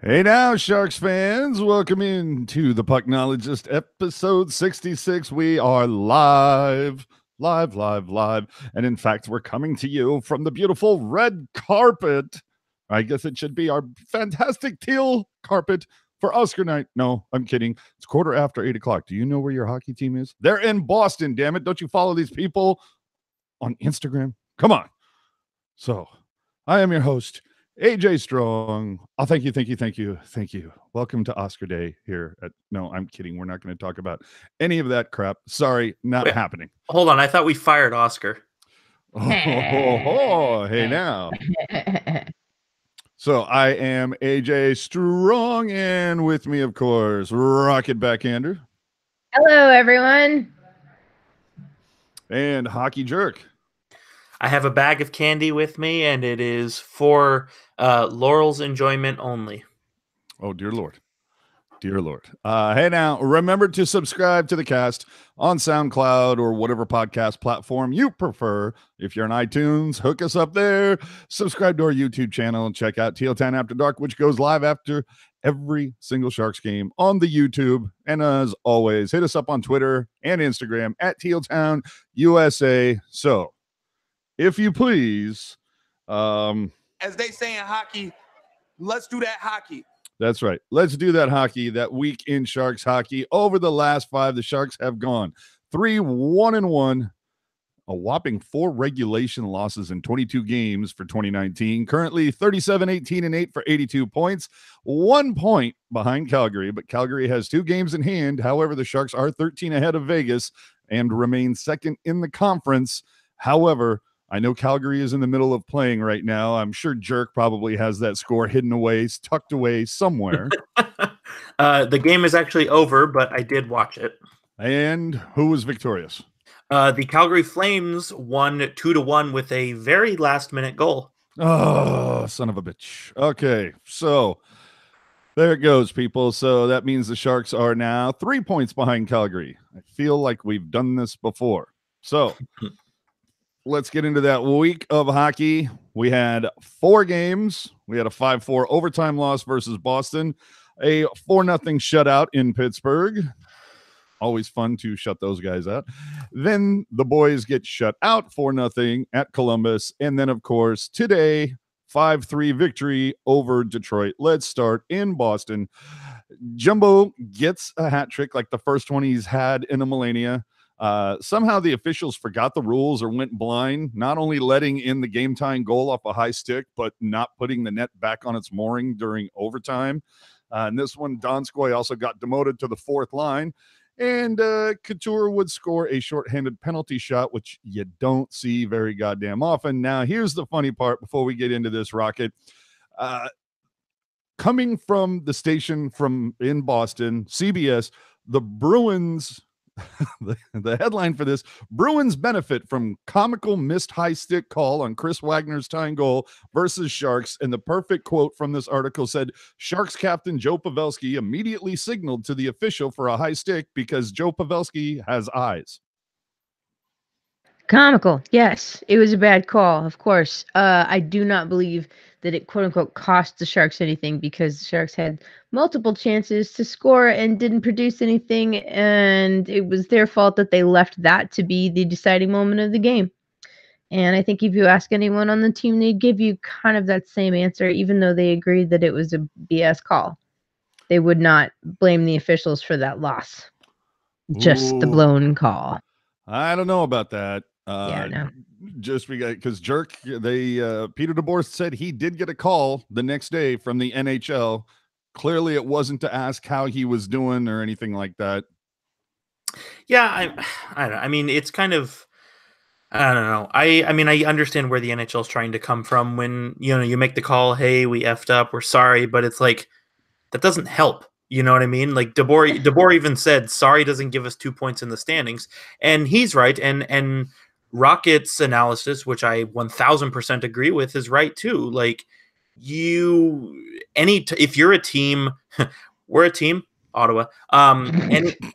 Hey now, Sharks fans. Welcome into the Pucknologists episode 66. We are live. And in fact, we're coming to you from the beautiful red carpet. I guess it should be our fantastic teal carpet for Oscar night. No, I'm kidding. It's quarter after 8 o'clock. Do you know where your hockey team is? They're in Boston, damn it. Don't you follow these people on Instagram? Come on. So, I am your host, AJ Strong. Oh, thank you. Welcome to Oscar Day here at. No, I'm kidding. We're not going to talk about any of that crap. Sorry, not happening. Hold on. I thought we fired Oscar. Hey now. So I am AJ Strong, and with me, of course, Rocket Backhander. Hello, everyone. And Hockey Jerk. I have a bag of candy with me, and it is for Laurel's enjoyment only. Oh, dear Lord. Hey, now, remember to subscribe to the cast on SoundCloud or whatever podcast platform you prefer. If you're on iTunes, hook us up there. Subscribe to our YouTube channel and check out Teal Town After Dark, which goes live after every single Sharks game on the YouTube. And as always, hit us up on Twitter and Instagram at Teal Town USA. So, if you please, as they say in hockey, let's do that hockey. That's right. Let's do that hockey, that week in Sharks hockey. Over the last 5, the Sharks have gone 3-1-1, a whopping 4 regulation losses in 22 games for 2019. Currently 37-18-8 for 82 points, 1 point behind Calgary, but Calgary has 2 games in hand. However, the Sharks are 13 ahead of Vegas and remain second in the conference. However, I know Calgary is in the middle of playing right now. I'm sure Jerk probably has that score hidden away, tucked away somewhere. The game is actually over, but I did watch it. And who was victorious? The Calgary Flames won 2-1 with a very last-minute goal. Oh, son of a bitch. Okay, so there it goes, people. So that means the Sharks are now 3 points behind Calgary. I feel like we've done this before. So let's get into that week of hockey. We had 4 games. We had a 5-4 overtime loss versus Boston, a 4-0 shutout in Pittsburgh. Always fun to shut those guys out. Then the boys get shut out 4-0 at Columbus. And then, of course, today, 5-3 victory over Detroit. Let's start in Boston. Jumbo gets a hat trick like the first one he's had in a millennia. Somehow the officials forgot the rules or went blind, not only letting in the game-tying goal off a high stick, but not putting the net back on its mooring during overtime. And this one, Donskoy also got demoted to the 4th line, and Couture would score a shorthanded penalty shot, which you don't see very goddamn often. Now, here's the funny part before we get into this, Rocket. Coming from the station from in Boston, CBS, the Bruins... the headline for this: Bruins benefit from comical missed high stick call on Chris Wagner's tying goal versus Sharks. And the perfect quote from this article said, Sharks captain Joe Pavelski immediately signaled to the official for a high stick because Joe Pavelski has eyes. Comical. Yes, it was a bad call, of course. I do not believe that it, quote unquote, cost the Sharks anything, because the Sharks had multiple chances to score and didn't produce anything. And it was their fault that they left that to be the deciding moment of the game. And I think if you ask anyone on the team, they'd give you kind of that same answer, even though they agreed that it was a BS call. They would not blame the officials for that loss. Just the blown call. I don't know about that. Yeah, no. Just because Jerk, Peter DeBoer said he did get a call the next day from the NHL. Clearly, it wasn't to ask how he was doing or anything like that. Yeah, I don't know. I mean, it's kind of, I don't know. I mean, I understand where the NHL is trying to come from when, you make the call, hey, we effed up, we're sorry, but it's like, that doesn't help. You know what I mean? Like DeBoer even said, sorry doesn't give us 2 points in the standings. And he's right. And Rocket's analysis, which I 1000% agree with, is right too. Like if you're a team, we're a team, Ottawa.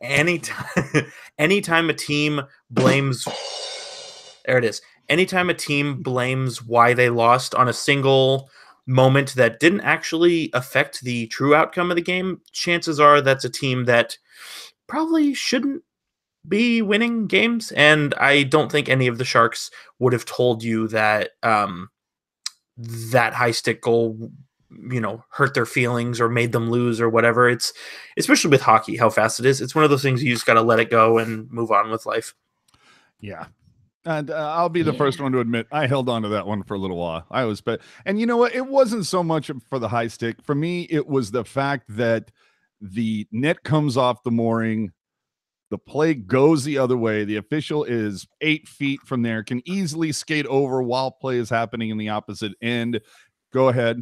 Anytime a team blames, there it is. Anytime a team blames why they lost on a single moment that didn't actually affect the true outcome of the game, chances are that's a team that probably shouldn't be winning games. And I don't think any of the Sharks would have told you that that high stick goal, hurt their feelings or made them lose or whatever. It's especially with hockey, how fast it is. It's one of those things you just got to let it go and move on with life. Yeah. And I'll be the first one to admit I held on to that one for a little while. I was, and you know what? It wasn't so much for the high stick. For me, it was the fact that the net comes off the mooring, the play goes the other way. The official is 8 feet from there, can easily skate over while play is happening in the opposite end. Go ahead,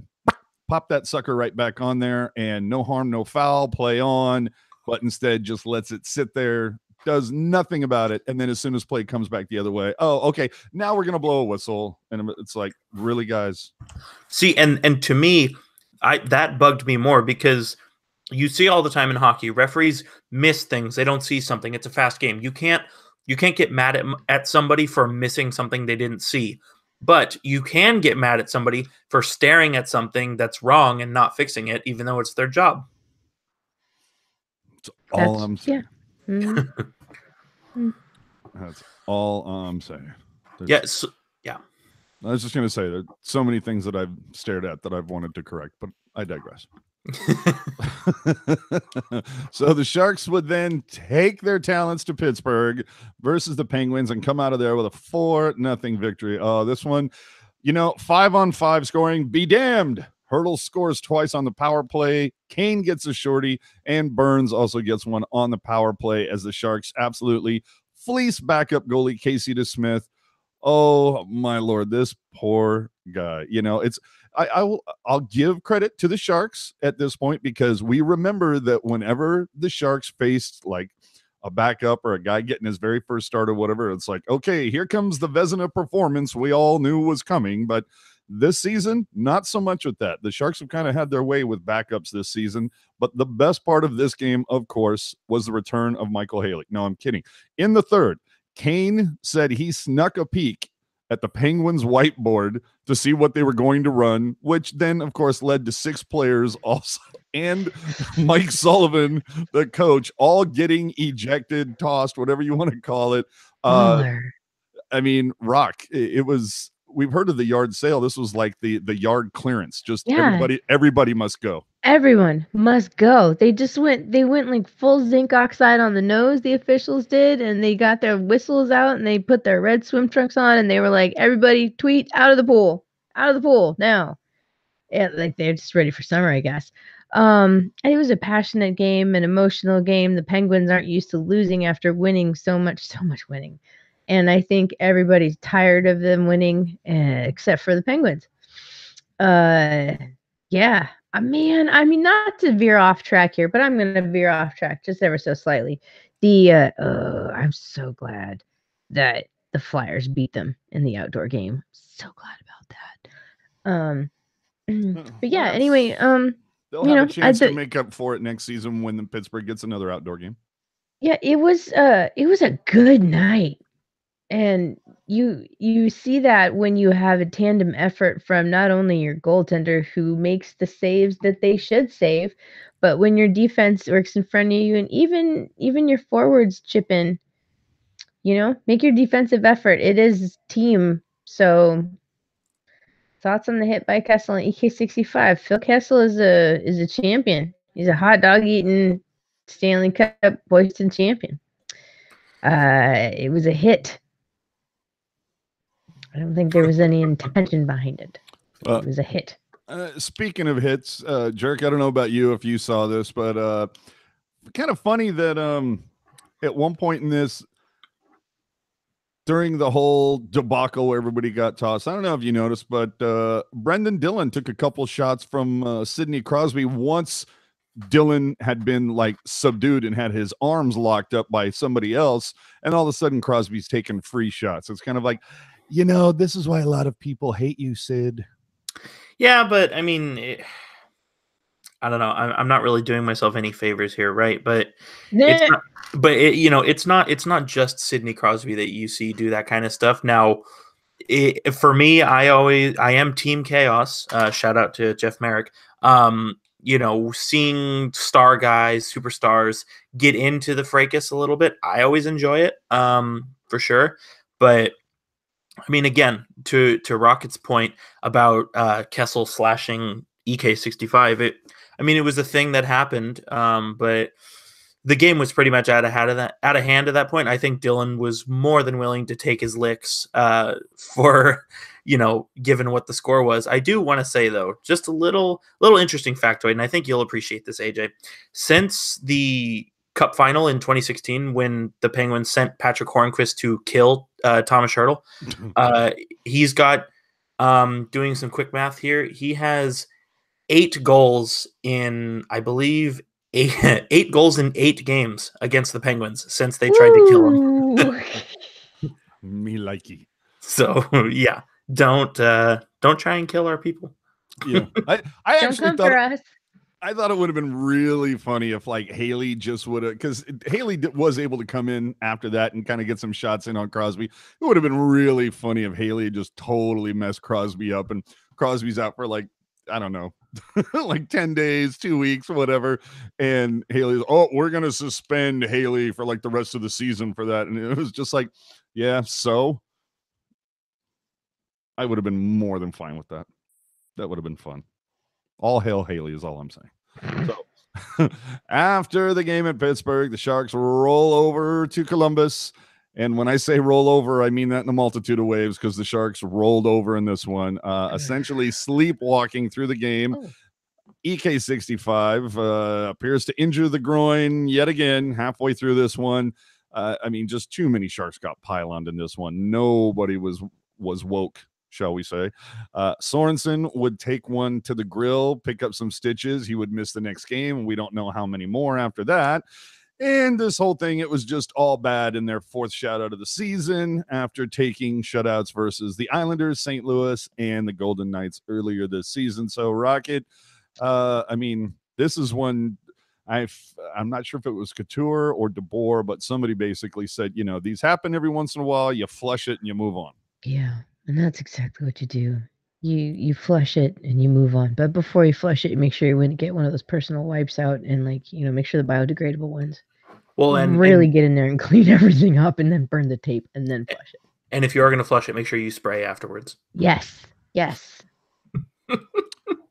pop that sucker right back on there, and no harm, no foul, play on, but instead just lets it sit there, does nothing about it. And then as soon as play comes back the other way, oh, okay, now we're going to blow a whistle. And it's like, really, guys? See, and to me, that bugged me more because you see all the time in hockey, referees miss things. They don't see something. It's a fast game. You can't get mad at somebody for missing something they didn't see, but you can get mad at somebody for staring at something that's wrong and not fixing it, even though it's their job. That's all I'm saying. Yeah. Mm-hmm. That's all I'm saying. Yes. Yeah. I was just going to say there's so many things that I've stared at that I've wanted to correct, but I digress. So the Sharks would then take their talents to Pittsburgh versus the Penguins and come out of there with a 4-0 victory. Oh, this one, 5-on-5 scoring, be damned. Hurdle scores twice on the power play. Kane gets a shorty, and Burns also gets one on the power play as the Sharks absolutely fleece backup goalie Casey DeSmith. Oh my Lord, this poor guy. I'll give credit to the Sharks at this point because we remember that whenever the Sharks faced like a backup or a guy getting his very first start or whatever, it's like, okay, here comes the Vezina performance we all knew was coming. But this season, not so much with that. The Sharks have kind of had their way with backups this season. But the best part of this game, of course, was the return of Micheal Haley. No, I'm kidding. In the third, Kane said he snuck a peek at the Penguins whiteboard to see what they were going to run, which then, of course, led to 6 players also and Mike Sullivan, the coach, all getting ejected, tossed, whatever you want to call it. I mean, Rock, it was, we've heard of the yard sale. This was like the yard clearance. Just everybody must go. Everyone must go. They went like full zinc oxide on the nose, the officials did, and they got their whistles out and they put their red swim trunks on and they were like, everybody tweet out of the pool now. Yeah, like they're just ready for summer, I guess. And it was a passionate game, an emotional game. The Penguins aren't used to losing after winning so much winning. And I think everybody's tired of them winning, except for the Penguins. Yeah. Man, I mean, not to veer off track here, but I'm going to veer off track just ever so slightly. I'm so glad that the Flyers beat them in the outdoor game. So glad about that. But yeah, anyway, they'll have a chance to make up for it next season when the Pittsburgh gets another outdoor game. Yeah, it was a good night. And you see that when you have a tandem effort from not only your goaltender who makes the saves that they should save, but when your defense works in front of you and even your forwards chip in, make your defensive effort. It is team. So thoughts on the hit by Kessel and EK65. Phil Kessel is a champion. He's a hot dog eating Stanley Cup Boyston champion. It was a hit. I don't think there was any intention behind it. It was a hit. Speaking of hits, Jerk, I don't know about you if you saw this, but kind of funny that at one point in this, during the whole debacle where everybody got tossed, I don't know if you noticed, but Brendan Dillon took a couple shots from Sidney Crosby once Dillon had been like subdued and had his arms locked up by somebody else, and all of a sudden Crosby's taking free shots. It's kind of like, this is why a lot of people hate you, Sid. Yeah, but I mean, I don't know. I'm not really doing myself any favors here, right? But it's not just Sidney Crosby that you see do that kind of stuff. Now, For me, I am Team Chaos. Shout out to Jeff Merrick. Seeing star guys, superstars get into the fracas a little bit, I always enjoy it, for sure. But I mean, again, to Rocket's point about Kessel slashing EK65, it was a thing that happened, but the game was pretty much out of hand at that point. I think Dylan was more than willing to take his licks for, given what the score was. I do want to say, though, just a little interesting factoid, and I think you'll appreciate this, AJ. Since the Cup final in 2016, when the Penguins sent Patrick Hornquist to kill Thomas Hertl, he's got, doing some quick math here, he has 8 goals in, I believe, 8 goals in 8 games against the Penguins since they tried to kill him. Me likey. So yeah, don't try and kill our people. Yeah, I actually don't come for us. I thought it would have been really funny if like Haley just would have, because Haley was able to come in after that and kind of get some shots in on Crosby. It would have been really funny if Haley just totally messed Crosby up, and Crosby's out for like, I don't know, like 10 days, 2 weeks, whatever. And Haley's, we're going to suspend Haley for like the rest of the season for that. And it was just like, yeah, so I would have been more than fine with that. That would have been fun. All hail Haley is all I'm saying. So after the game at Pittsburgh, the Sharks roll over to Columbus. And when I say roll over, I mean that in a multitude of ways, because the Sharks rolled over in this one, essentially sleepwalking through the game. EK65 appears to injure the groin yet again halfway through this one. Just too many Sharks got pyloned in this one. Nobody was woke, shall we say. Sorensen would take one to the grill, pick up some stitches. He would miss the next game. We don't know how many more after that. And this whole thing, it was just all bad in their 4th shutout of the season after taking shutouts versus the Islanders, St. Louis, and the Golden Knights earlier this season. So, Rocket, this is one I'm not sure if it was Couture or DeBoer, but somebody basically said, these happen every once in a while. You flush it and you move on. Yeah, and that's exactly what you do. You flush it and you move on. But before you flush it, you make sure you get one of those personal wipes out and make sure the biodegradable ones. Well, and really get in there and clean everything up and then burn the tape and then flush it. And if you are going to flush it, make sure you spray afterwards. Yes.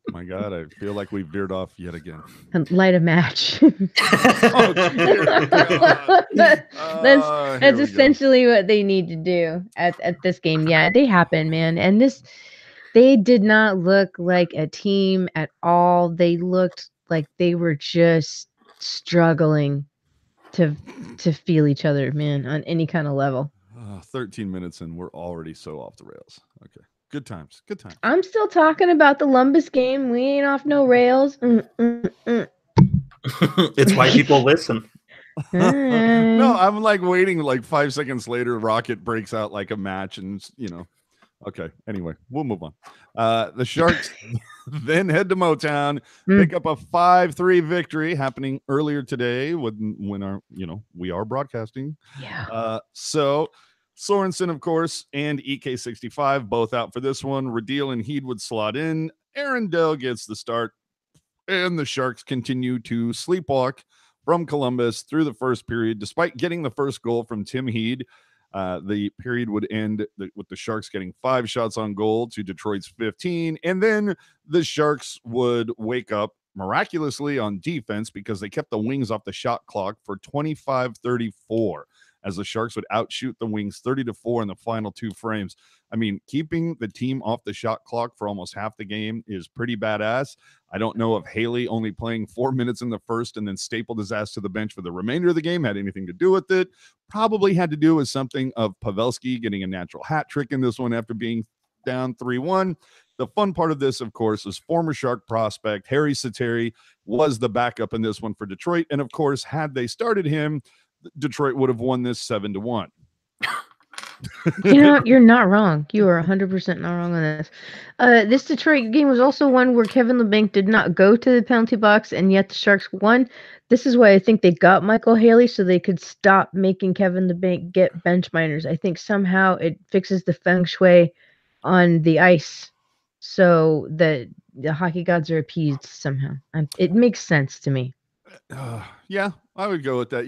My God, I feel like we veered off yet again. And light a match. That's essentially what they need to do at this game. Yeah, they happen, man. And they did not look like a team at all. They looked like they were just struggling to feel each other, man, on any kind of level. 13 minutes and we're already so off the rails. Okay. Good times. I'm still talking about the Lumbus game. We ain't off no rails. It's why people listen. No, I'm like waiting like 5 seconds later. Rocket breaks out like a match and, Okay. Anyway, we'll move on. The Sharks then head to Motown, pick up a 5-3 victory happening earlier today when our, we are broadcasting. Yeah. So Sorensen, of course, and EK65 both out for this one. Radil and Heed would slot in. Aaron Dell gets the start, and the Sharks continue to sleepwalk from Columbus through the first period. Despite getting the first goal from Tim Heed, the period would end with the Sharks getting 5 shots on goal to Detroit's 15, and then the Sharks would wake up miraculously on defense because they kept the Wings off the shot clock for 25-34. As the Sharks would outshoot the Wings 30-4 in the final 2 frames. Keeping the team off the shot clock for almost half the game is pretty badass. I don't know if Haley only playing 4 minutes in the first and then stapled his ass to the bench for the remainder of the game had anything to do with it. Probably had to do with something of Pavelski getting a natural hat trick in this one after being down 3-1. The fun part of this, of course, is former Shark prospect Harry Sateri was the backup in this one for Detroit. And, of course, had they started him, Detroit would have won this 7-1. You're not wrong. You are 100% not wrong on this. This Detroit game was also one where Kevin LeBanc did not go to the penalty box, and yet the Sharks won. This is why I think they got Micheal Haley so they could stop making Kevin LeBanc get bench minors. I think somehow it fixes the feng shui on the ice so that the hockey gods are appeased somehow. It makes sense to me. Yeah, I would go with that.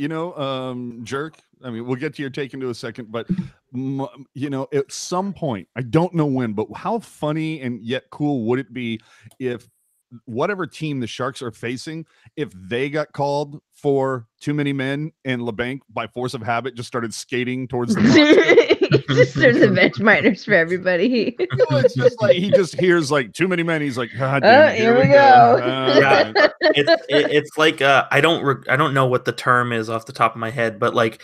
Jerk. I mean, we'll get to your take into a second, but at some point, I don't know when, but how funny and yet cool would it be if whatever team the Sharks are facing, if they got called for too many men and LeBanc by force of habit just started skating towards the box. He just started the bench minors for everybody. It's just like he just hears like too many men. He's like, God damn it, here we go. Yeah, it's like I don't know what the term is off the top of my head, but like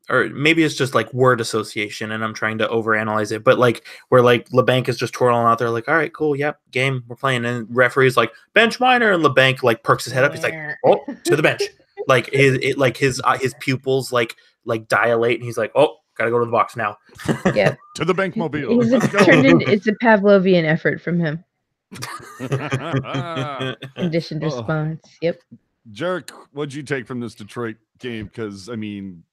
or maybe it's just like word association and I'm trying to overanalyze it, but like where like LeBanc is just twirling out there like, all right, cool, yep, game, we're playing, and referee's like bench minor, and LeBanc like perks his head up, he's like, oh, to the bench, like his pupils like dilate, and he's like, oh, gotta go to the box now. Yeah, to the bank mobile. It's a Pavlovian effort from him. Conditioned response. Yep. Jerk, what'd you take from this Detroit game? Because I mean,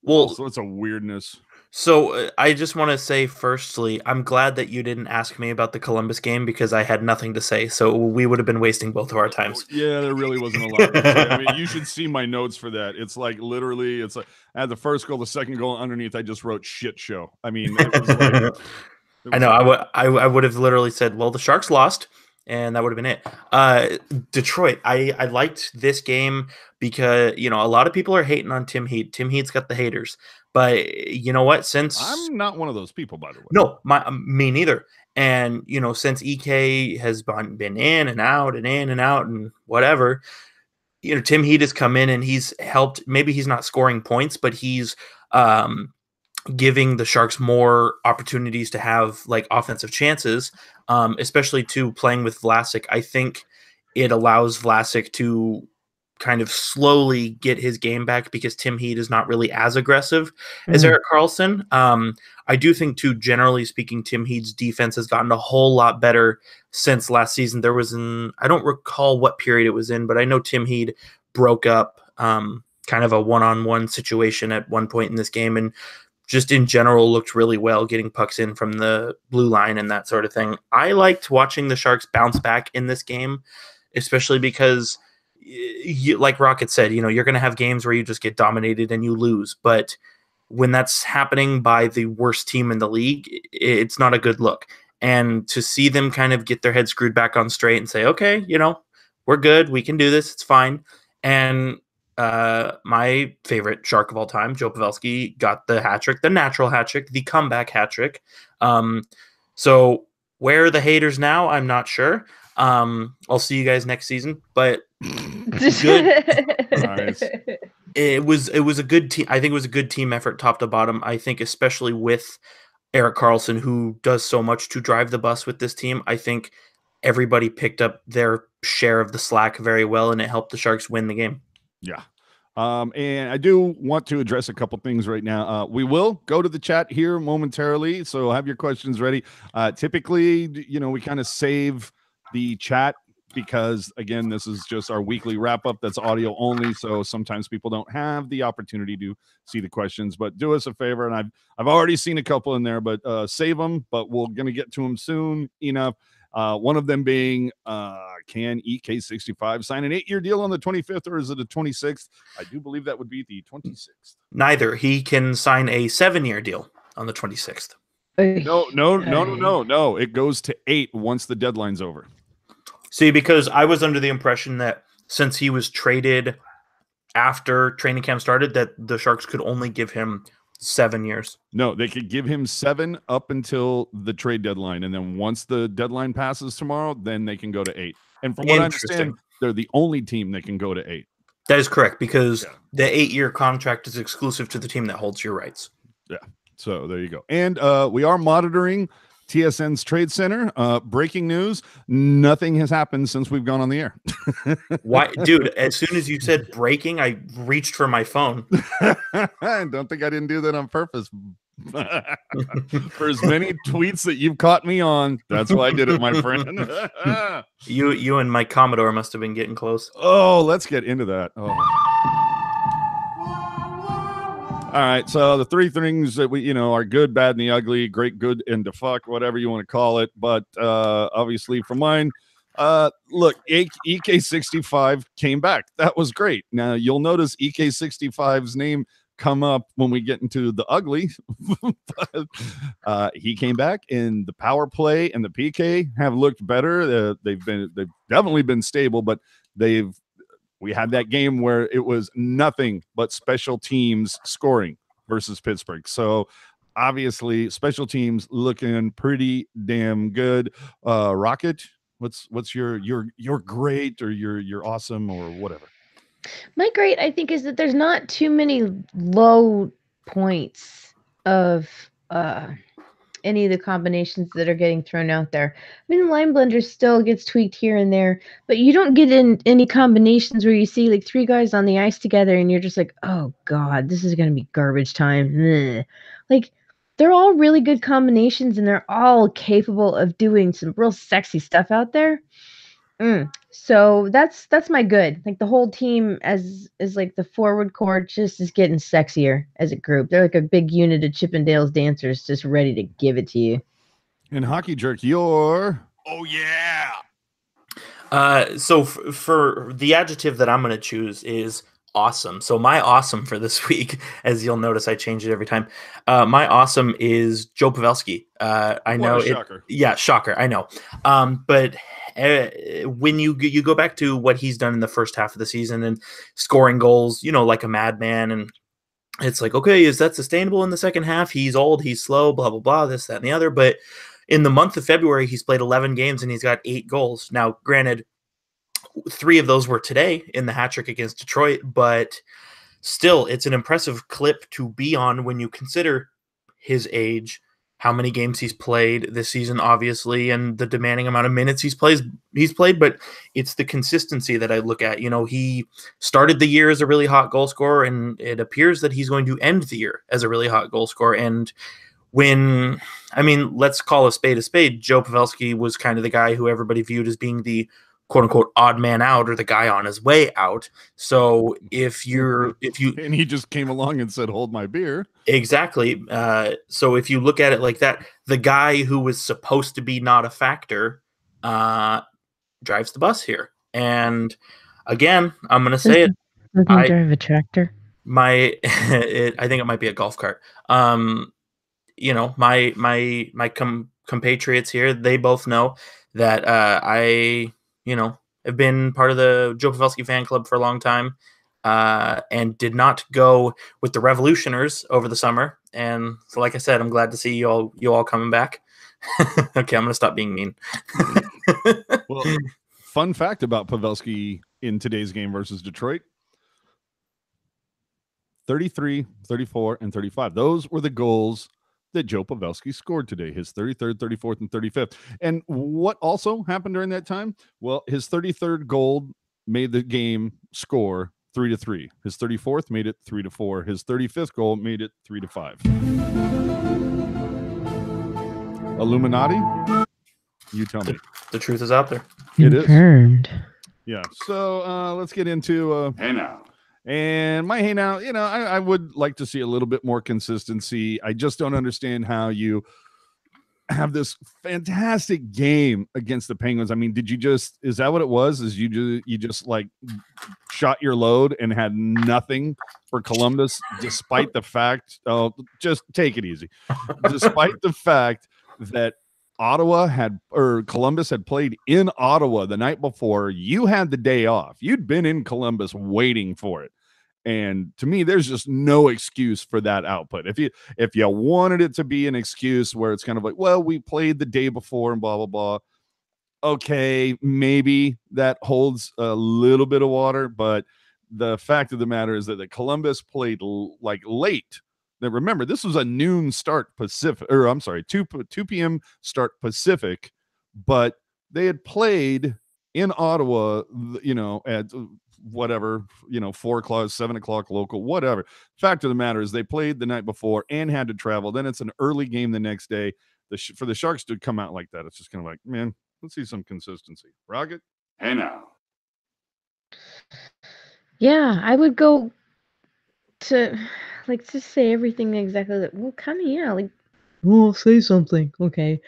well, so it's a weirdness. So I just want to say, firstly, I'm glad that you didn't ask me about the Columbus game because I had nothing to say. So we would have been wasting both of our times. Yeah, there really wasn't a lot. I mean, you should see my notes for that. It's like literally, it's like I had the first goal, the second goal underneath. I just wrote shit show. I mean, it was like, I know. I would have literally said, well, the Sharks lost, and that would have been it. Detroit, I liked this game because, a lot of people are hating on Tim Heat. Tim Heat's got the haters. But you know what? Since I'm not one of those people, by the way. No, me neither. And, since EK has been in and out and whatever, Tim Heat has come in and he's helped. Maybe he's not scoring points, but he's giving the Sharks more opportunities to have like offensive chances, especially to playing with Vlasic. I think it allows Vlasic to kind of slowly get his game back because Tim Heat is not really as aggressive as Erik Karlsson. I do think, too, generally speaking, Tim Heat's defense has gotten a whole lot better since last season. There was I don't recall what period it was in, but I know Tim Heat broke up kind of a one-on-one situation at one point in this game and just in general looked really well getting pucks in from the blue line and that sort of thing. I liked watching the Sharks bounce back in this game, especially because like Rocket said, you're going to have games where you just get dominated and you lose. But when that's happening by the worst team in the league, it's not a good look. And to see them kind of get their head screwed back on straight and say, okay, we're good. We can do this. It's fine. And my favorite Shark of all time, Joe Pavelski, got the hat trick, the natural hat trick, the comeback hat trick. So where are the haters now? I'm not sure. I'll see you guys next season, but good. Nice. It was a good team. I think it was a good team effort top to bottom. I think especially with Erik Karlsson, who does so much to drive the bus with this team, I think everybody picked up their share of the slack very well, and it helped the Sharks win the game. Yeah. And I do want to address a couple things right now. We will go to the chat here momentarily, so have your questions ready. Typically, we kind of save the chat because, again, this is just our weekly wrap-up that's audio only, so sometimes people don't have the opportunity to see the questions. But do us a favor, and I've already seen a couple in there, but save them, but we're going to get to them soon enough. One of them being, can EK65 sign an 8-year deal on the 25th, or is it the 26th? I do believe that would be the 26th. Neither. He can sign a 7-year deal on the 26th. No. It goes to 8 once the deadline's over. See, because I was under the impression that since he was traded after training camp started, that the Sharks could only give him 7 years. No, they could give him 7 up until the trade deadline, and then once the deadline passes tomorrow, then they can go to 8. And from what I understand, they're the only team that can go to 8. That is correct, because the 8-year contract is exclusive to the team that holds your rights. Yeah. So there you go. And we are monitoring TSN's Trade Center. Breaking news: nothing has happened since we've gone on the air. Why, dude? As soon as you said breaking, I reached for my phone. I don't think I didn't do that on purpose. For as many tweets that you've caught me on, that's why I did it, my friend. You and Mike Commodore must have been getting close. Oh, let's get into that. All right, so the three things that we, are good, bad, and the ugly, great, good, and the fuck, whatever you want to call it. But obviously for mine, look, EK65 came back. That was great. Now you'll notice EK65's name come up when we get into the ugly. But he came back, and the power play and the PK have looked better. They've definitely been stable, but we had that game where it was nothing but special teams scoring versus Pittsburgh. So obviously special teams looking pretty damn good. Rocket, what's your great or your awesome or whatever? My great, I think, is that there's not too many low points of any of the combinations that are getting thrown out there. I mean, the line blender still gets tweaked here and there, but you don't get in any combinations where you see like three guys on the ice together and you're just like, oh God, this is going to be garbage time. Ugh. Like, they're all really good combinations and they're all capable of doing some real sexy stuff out there. So that's my good. Like the whole team is like the forward core just is getting sexier as a group. They're like a big unit of Chippendales dancers just ready to give it to you. And Hockey Jerk, you're Oh yeah. So for the adjective that I'm going to choose is awesome. So my awesome for this week, as you'll notice, I change it every time. My awesome is Joe Pavelski. I know shocker. Yeah, shocker. I know. But when you go back to what he's done in the first half of the season and scoring goals, like a madman, and it's like, okay, is that sustainable in the second half? He's old, he's slow, blah, blah, blah, this, that, and the other. But in the month of February, he's played 11 games and he's got 8 goals. Now, granted, 3 of those were today in the hat trick against Detroit, but still, it's an impressive clip to be on when you consider his age, how many games he's played this season, obviously, and the demanding amount of minutes he's played, but it's the consistency that I look at. He started the year as a really hot goal scorer, and it appears that he's going to end the year as a really hot goal scorer. And let's call a spade, Joe Pavelski was kind of the guy who everybody viewed as being the quote-unquote odd man out, or the guy on his way out. So if you and he just came along and said, hold my beer. Exactly. So if you look at it like that, the guy who was supposed to be not a factor drives the bus here. And again, I'm going to say it. Doesn't he drive a tractor? I think it might be a golf cart. My compatriots here, they both know that I have been part of the Joe Pavelski fan club for a long time, and did not go with the Revolutioners over the summer. And so, like I said, I'm glad to see you all coming back. Okay, I'm going to stop being mean. Well, fun fact about Pavelski in today's game versus Detroit: 33, 34, and 35. Those were the goals that Joe Pavelski scored today, his 33rd, 34th, and 35th. And what also happened during that time? Well, his 33rd goal made the game score 3-3. His 34th made it 3-4. His 35th goal made it 3-5. Illuminati? You tell me. The truth is out there. It is. Confirmed. Yeah. So let's get into Hey now. And my hey now, I would like to see a little bit more consistency. I just don't understand how you have this fantastic game against the Penguins. I mean, is that what it was? Is you just like shot your load and had nothing for Columbus, despite the fact, just take it easy. Despite the fact that Columbus had played in Ottawa the night before, you had the day off. You'd been in Columbus waiting for it. And to me, there's just no excuse for that output. If you wanted it to be an excuse where it's kind of like, well, we played the day before and blah, blah, blah. Okay, maybe that holds a little bit of water, but the fact of the matter is that the Columbus played like late Now, remember, this was a noon start Pacific, or I'm sorry, 2 p.m. start Pacific, but they had played in Ottawa, at whatever, 4 o'clock, 7 o'clock local, whatever. Fact of the matter is they played the night before and had to travel. Then it's an early game the next day. For the Sharks to come out like that, it's just kind of like, man, let's see some consistency. Rocket? Hey now. Yeah, I would go to just say everything exactly that. Well, kind of, yeah, well, say something. Okay.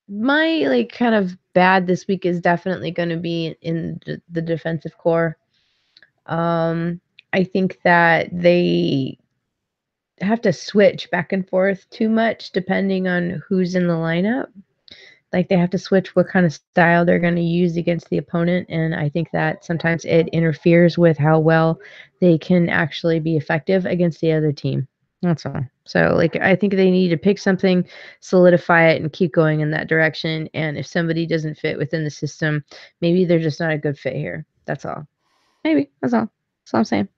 My kind of bad this week is definitely going to be in the defensive core. I think that they have to switch back and forth too much depending on who's in the lineup. Like they have to switch what kind of style they're going to use against the opponent, and I think that sometimes it interferes with how well they can actually be effective against the other team. That's all. So I think they need to pick something, solidify it, and keep going in that direction. And if somebody doesn't fit within the system, maybe they're just not a good fit here. That's all. Maybe. That's all. That's all I'm saying.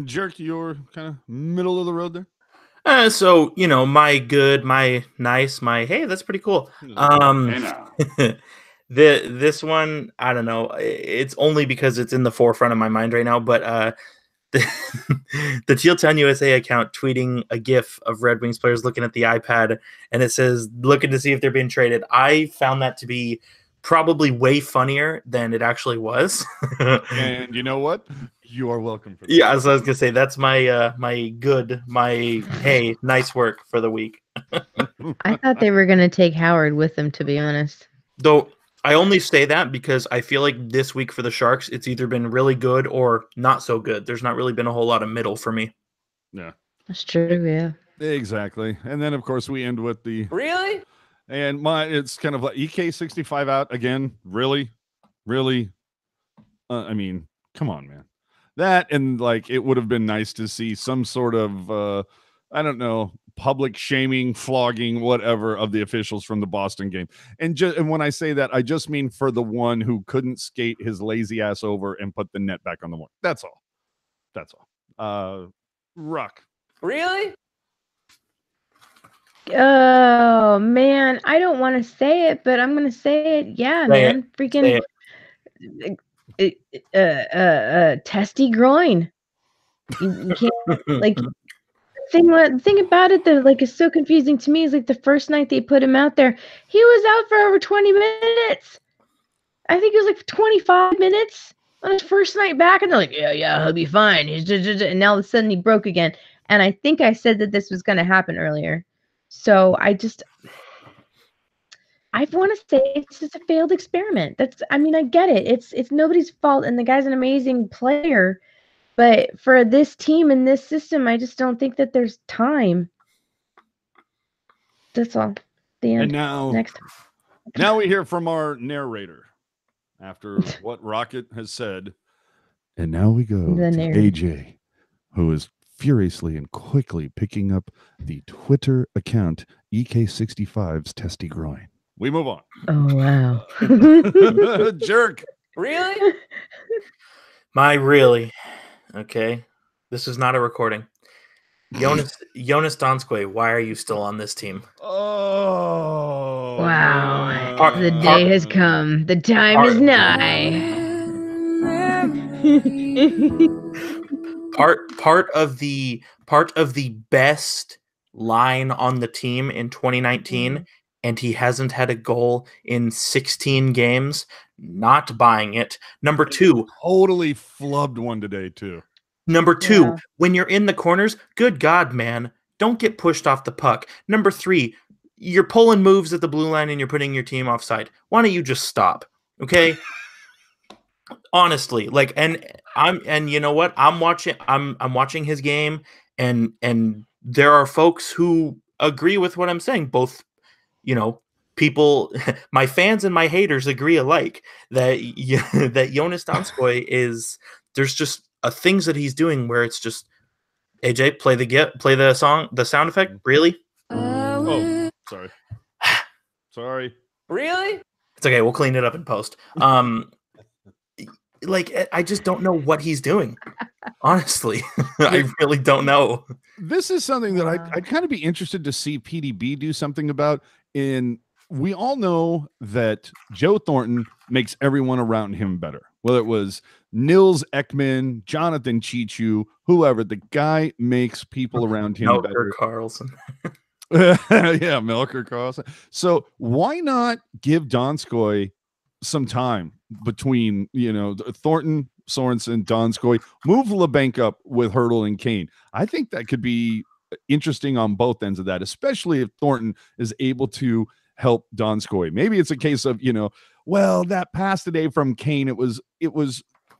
Jerk, you're kind of middle of the road there. So, my good, my nice, my hey, that's pretty cool. Hey now. This one, I don't know. It's only because it's in the forefront of my mind right now, but the Teal Town USA account tweeting a GIF of Red Wings players looking at the iPad, and it says looking to see if they're being traded. I found that to be probably way funnier than it actually was. And you know what? You are welcome for that. Yeah, so I was gonna say that's my my hey, nice work for the week. I thought they were gonna take Howard with them, to be honest. Though I only say that because I feel like this week for the Sharks, it's either been really good or not so good. There's not really been a whole lot of middle for me. Yeah, that's true. Yeah, exactly. And then of course we end with the Really? And it's kind of like EK65 out again. Really? I mean, come on, man. That and it would have been nice to see some sort of I don't know, public shaming, flogging, whatever of the officials from the Boston game. And when I say that, I just mean for the one who couldn't skate his lazy ass over and put the net back on the wall. That's all. Rock. Really? Oh man, I don't want to say it, but I'm gonna say it. Yeah, man, freaking testy groin. You can't the thing about it that is so confusing to me is the first night they put him out there, he was out for over 20 minutes. I think it was 25 minutes on his first night back, and they're like, yeah, he'll be fine. And now all of a sudden he broke again. And I think I said that this was going to happen earlier. So I want to say it's just a failed experiment. I get it. It's nobody's fault, and the guy's an amazing player. But for this team and this system, I just don't think that there's time. That's all. The end. And next. Now we hear from our narrator after what Rocket has said. And now we go to AJ, who is furiously and quickly picking up the Twitter account EK65's testy groin. We move on. Oh, wow. Jerk. Really? Really. Okay. This is not a recording. Jonas Donskoy, why are you still on this team? Oh. Wow. The day has come. The time is nigh. Part of the best line on the team in 2019, and he hasn't had a goal in 16 games. Not buying it. Number 2, totally flubbed one today too. Number 2, when you're in the corners, good God, man, don't get pushed off the puck. Number 3, you're pulling moves at the blue line and you're putting your team offside. Why don't you just stop? Okay. Honestly, and you know what? I'm watching his game, and there are folks who agree with what I'm saying. Both, people, my fans and my haters agree alike that that Jonas Donskoy there's just things that he's doing where it's just, AJ, play the sound effect. Really? Oh, sorry. Really? It's okay. We'll clean it up in post. I just don't know what he's doing. Honestly, I really don't know. This is something that I'd kind of be interested to see PDB do something about. We all know that Joe Thornton makes everyone around him better, whether it was Nils Ekman, Jonathan Chichu, whoever. The guy makes people around him better. Karlsson. Yeah, Melker Karlsson. So why not give Donskoy some time between, Thornton, Sorensen, Donskoy, move LeBanc up with Hertl and Kane. I think that could be interesting on both ends of that, especially if Thornton is able to help Donskoy. Maybe it's a case of, that pass today from Kane, it was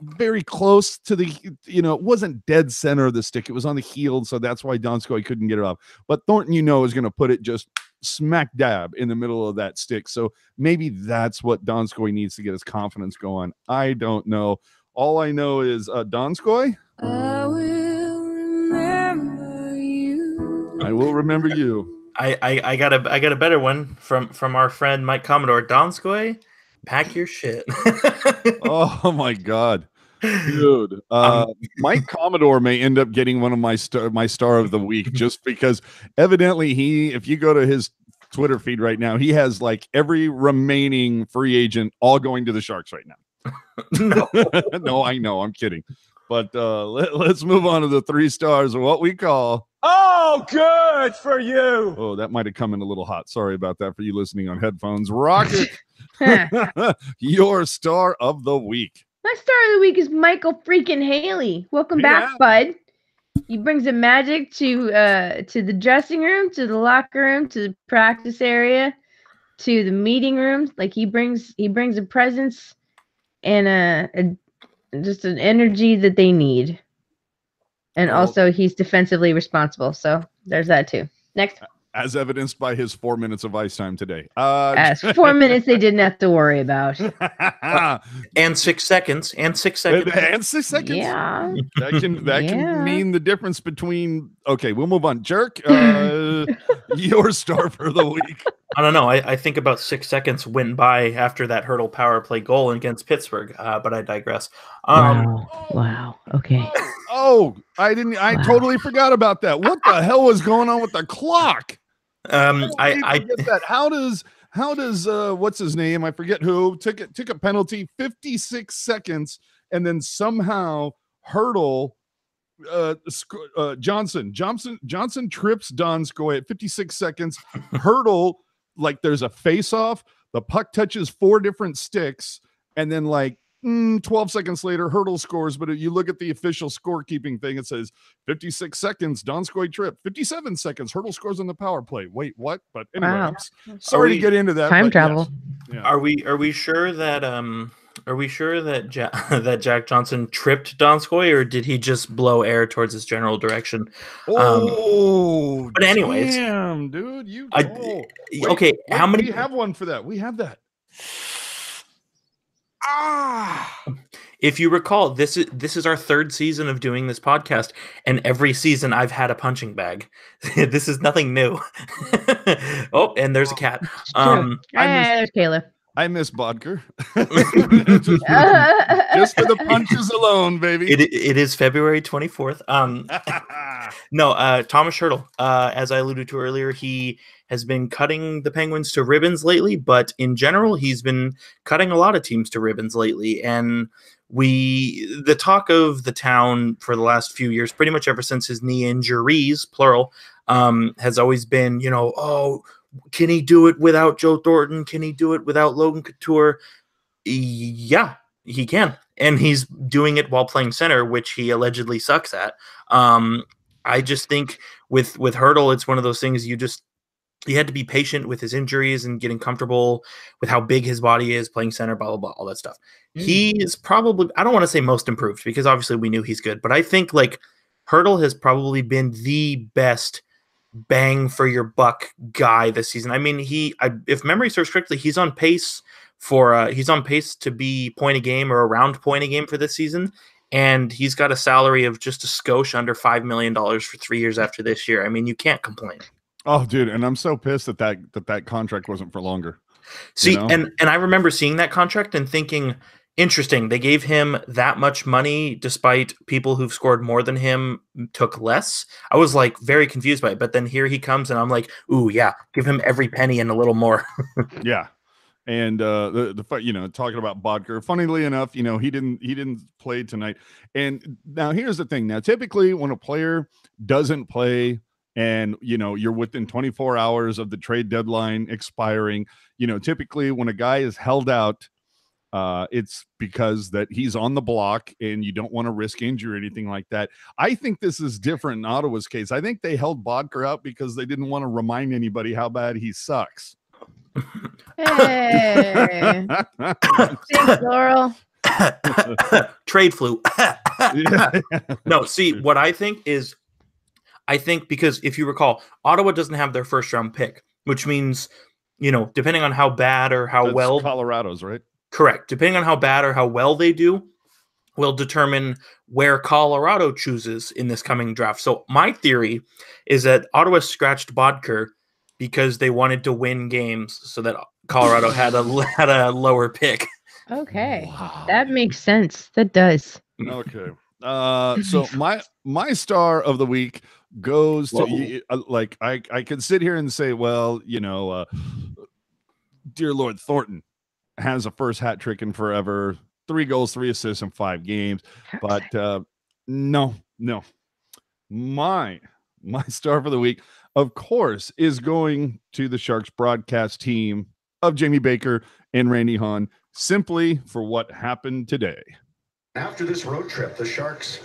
very close to the, it wasn't dead center of the stick. It was on the heel, so that's why Donskoy couldn't get it off. But Thornton, is going to put it just smack dab in the middle of that stick. So maybe that's what Donskoy needs to get his confidence going. I don't know. All I know is Donskoy. I will remember you. I will remember you. I got a better one from our friend Mike Commodore. Donskoy, pack your shit. Oh my God, dude! Mike Commodore may end up getting one of my star of the week just because evidently if you go to his Twitter feed right now, he has like every remaining free agent all going to the Sharks right now. No, no, I know, I'm kidding. But let's move on to the 3 stars of what we call. Oh, good for you. Oh, that might have come in a little hot. Sorry about that for you listening on headphones. Rocket, your star of the week. My star of the week is Micheal freaking Haley. Welcome back, bud. He brings the magic to the dressing room, to the locker room, to the practice area, to the meeting room. Like he brings a presence and just an energy that they need. And also he's defensively responsible. So there's that too. Next. As evidenced by his 4 minutes of ice time today. 4 minutes they didn't have to worry about. And 6 seconds. And 6 seconds. And 6 seconds. Yeah. That can mean the difference between. Okay, we'll move on. Jerk, your star for the week. I don't know. I think about 6 seconds went by after that Hertl power play goal against Pittsburgh, but I digress. Wow. Okay. Oh, I totally forgot about that. What the hell was going on with the clock? I get that. How does what's his name? I forget who took a penalty, 56 seconds, and then somehow Hertl Johnson trips Donskoy at 56 seconds. Hertl, like there's a face-off, the puck touches 4 different sticks, and then like 12 seconds later, Hertl scores, but if you look at the official scorekeeping thing, it says 56 seconds, Donskoy trip, 57 seconds, Hertl scores on the power play. Wait, what? But anyway, wow. I'm sorry to get into that. Time travel. Yes. Yeah. Are we sure that that Jack Johnson tripped Donskoy, or did he just blow air towards his general direction? But anyways, damn, dude, okay. How many? We have one for that. We have that. If you recall, this is our 3rd season of doing this podcast, and every season I've had a punching bag. This is nothing new. Oh, and there's a cat. There's Kayla. I miss Bodker. just for the punches alone, baby. It is February 24th. No, Thomas Hertl, as I alluded to earlier, he has been cutting the Penguins to ribbons lately, but in general, he's been cutting a lot of teams to ribbons lately. And the talk of the town for the last few years, pretty much ever since his knee injuries, plural, has always been, can he do it without Joe Thornton? Can he do it without Logan Couture? Yeah, he can. And he's doing it while playing center, which he allegedly sucks at. I just think with Hertl, it's one of those things you had to be patient with his injuries and getting comfortable with how big his body is, playing center, blah, blah, blah, all that stuff. He is probably, I don't want to say most improved because obviously we knew he's good, but I think like Hertl has probably been the best bang for your buck guy this season. I mean, if memory serves correctly, he's on pace to be point a game or around point a game for this season. And he's got a salary of just a skosh under $5 million for 3 years after this year. I mean, you can't complain. Oh, dude, and I'm so pissed that contract wasn't for longer. See, and I remember seeing that contract and thinking, interesting. They gave him that much money despite people who've scored more than him took less. I was like very confused by it, but then here he comes and I'm like, ooh, yeah, give him every penny and a little more. Yeah. And talking about Bodker, funnily enough, he didn't play tonight. And now here's the thing. Now, typically when a player doesn't play and, you're within 24 hours of the trade deadline expiring, typically when a guy is held out, it's because that he's on the block and you don't want to risk injury or anything like that. I think this is different in Ottawa's case. I think they held Bodker out because they didn't want to remind anybody how bad he sucks. Hey. Thanks, Laurel. Trade flu. No, see, what I think because if you recall, Ottawa doesn't have their first round pick, which means, depending on how bad or how well Colorado's, right? Correct. Depending on how bad or how well they do will determine where Colorado chooses in this coming draft. So my theory is that Ottawa scratched Bodker because they wanted to win games so that Colorado had a lower pick. Okay. Wow. That makes sense. That does. Okay. So my star of the week goes to I could sit here and say, well, dear Lord, Thornton has a first hat trick in forever, 3 goals, 3 assists in 5 games. But no. My star for the week, of course, is going to the Sharks broadcast team of Jamie Baker and Randy Hahn, simply for what happened today. After this road trip, the Sharks,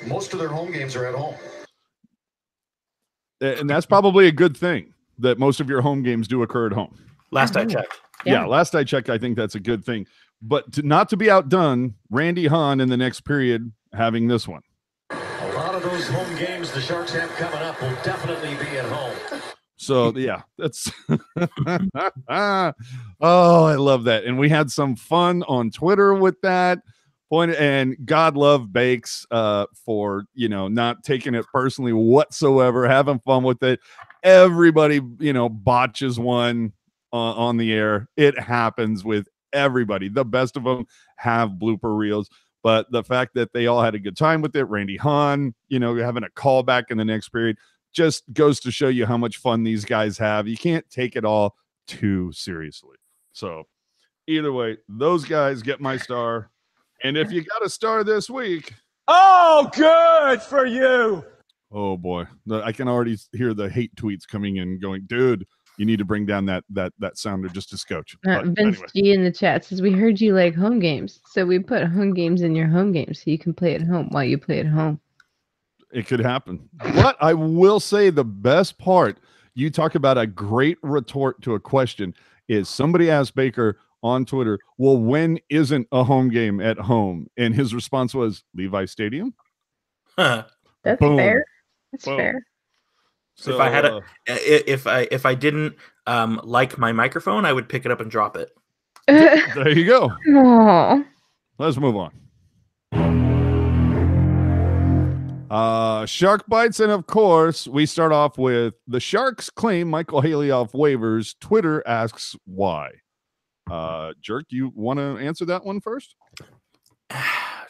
most of their home games are at home. And that's probably a good thing that most of your home games do occur at home. Last I checked. Yeah, last I checked, I think that's a good thing. But not to be outdone, Randy Hahn in the next period having this one. A lot of those home games the Sharks have coming up will definitely be at home. So, yeah, that's oh, I love that. And we had some fun on Twitter with that point. And God love Bakes for, not taking it personally whatsoever, having fun with it. Everybody, botches one on the air. It happens with everybody. The best of them have blooper reels. But the fact that they all had a good time with it, Randy Hahn, having a callback in the next period, just goes to show you how much fun these guys have. You can't take it all too seriously. So either way, those guys get my star. And if you got a star this week. Oh, good for you. Oh, boy. I can already hear the hate tweets coming in going, dude, you need to bring down that sounder just a scotch. Vince G in the chat says, we heard you like home games. So we put home games in your home games so you can play at home while you play at home. It could happen. But I will say the best part, you talk about a great retort to a question, is somebody asked Baker on Twitter, well, when isn't a home game at home? And his response was Levi Stadium. Huh. That's Boom. fair. That's Boom. fair. So if I had if I didn't like my microphone, I would pick it up and drop it. There you go. Aww. Let's move on. Shark bites, and of course, we start off with the Sharks claim Micheal Haley off waivers. Twitter asks why. Jerk, you want to answer that one first?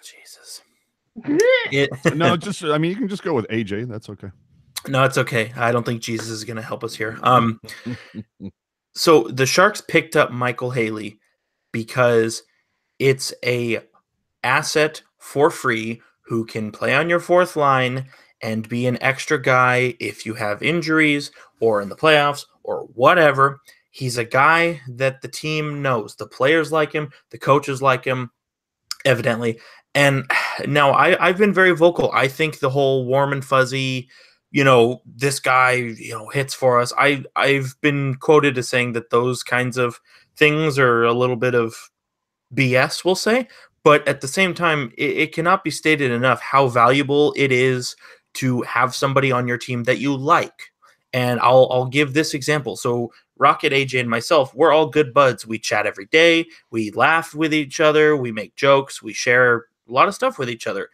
Jesus. No, you can just go with AJ. That's okay. No, it's okay. I don't think Jesus is going to help us here. So the Sharks picked up Micheal Haley because it's a asset for free who can play on your fourth line and be an extra guy if you have injuries or in the playoffs or whatever. He's a guy that the team knows. The players like him. The coaches like him, evidently. And now I've been very vocal. I think the whole warm and fuzzy, this guy, hits for us. I've been quoted as saying that those kinds of things are a little bit of BS, we'll say. But at the same time, it cannot be stated enough how valuable it is to have somebody on your team that you like. And I'll give this example. So Rocket, AJ, and myself, we're all good buds. We chat every day. We laugh with each other. We make jokes. We share a lot of stuff with each other.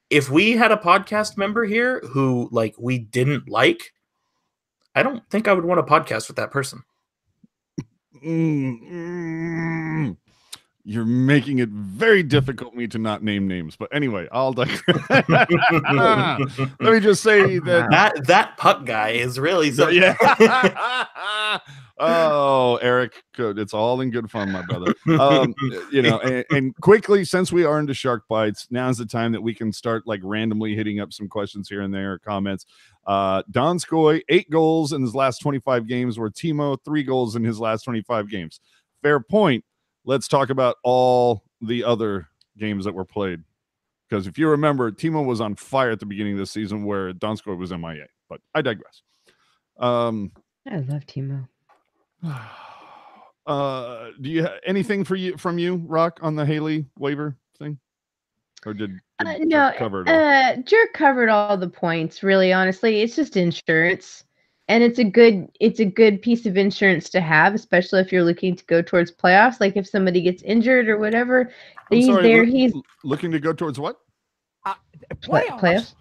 If we had a podcast member here who we didn't like, I don't think I would want to podcast with that person. You're making it very difficult for me to not name names. But anyway, I'll digress. Let me just say that puck guy is really something. Yeah. Oh, Eric, good. It's all in good fun, my brother. And quickly, since we are into Shark Bites, now's the time that we can start like randomly hitting up some questions here and there, comments. Donskoy, 8 goals in his last 25 games, where Timo 3 goals in his last 25 games. Fair point. Let's talk about all the other games that were played. Because if you remember, Timo was on fire at the beginning of the season where Donskoy was MIA. But I digress. I love Timo. Do you have anything from you, Rock, on the Haley waiver thing? Or did no, Jerk cover it all? Jerk covered all the points, really, honestly. It's just insurance. And it's a good piece of insurance to have, especially if you're looking to go towards playoffs. Like if somebody gets injured or whatever, he's looking to go towards what? Playoffs.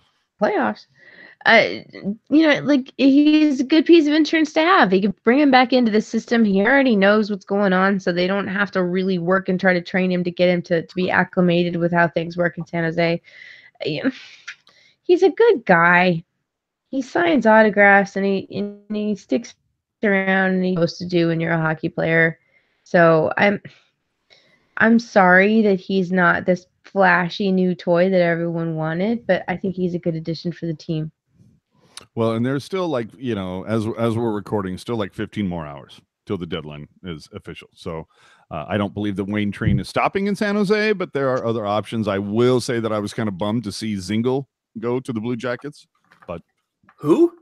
Like he's a good piece of insurance to have. He can bring him back into the system. He already knows what's going on, so they don't have to really work and try to train him to get him to be acclimated with how things work in San Jose. He's a good guy. He signs autographs and he sticks around and he's supposed to do when you're a hockey player. So I'm sorry that he's not this flashy new toy that everyone wanted, but I think he's a good addition for the team. Well, and there's still like, as we're recording, still like 15 more hours till the deadline is official. So I don't believe the Wayne train is stopping in San Jose, but there are other options. I will say that I was kind of bummed to see Zingle go to the Blue Jackets, but who?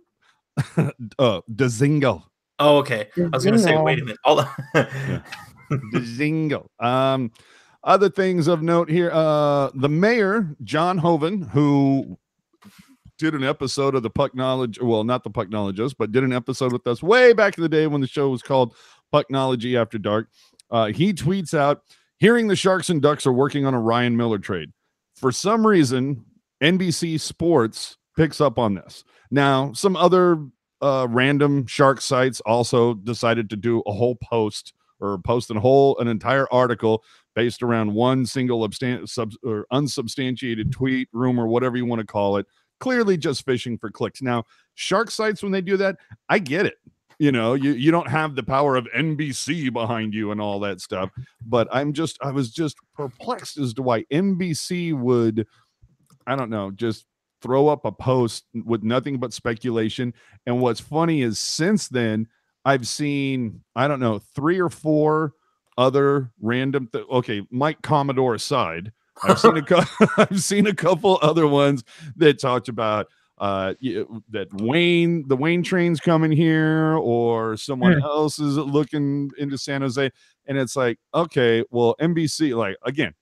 Zingle. Oh, okay. I was going to say, wait a minute. Zingle. Other things of note here. The mayor, John Hoven, who did an episode of the Pucknology, well, not the Pucknologists, but did an episode with us way back in the day when the show was called Pucknology After Dark. He tweets out, hearing the Sharks and Ducks are working on a Ryan Miller trade. For some reason, NBC Sports picks up on this. Now, some other random Shark sites also decided to do a whole post or post an entire article based around one single unsubstantiated tweet, rumor, whatever you want to call it, clearly just fishing for clicks. Now, Shark sites, when they do that, I get it. You don't have the power of NBC behind you and all that stuff. But I was just perplexed as to why NBC would, I don't know, just throw up a post with nothing but speculation. And what's funny is since then, I've seen, 3 or 4 other random okay, Mike Commodore aside, I've seen a couple other ones that talked about that the Wayne train's coming here, or someone else is looking into San Jose. And it's like, okay, well, NBC, like, again,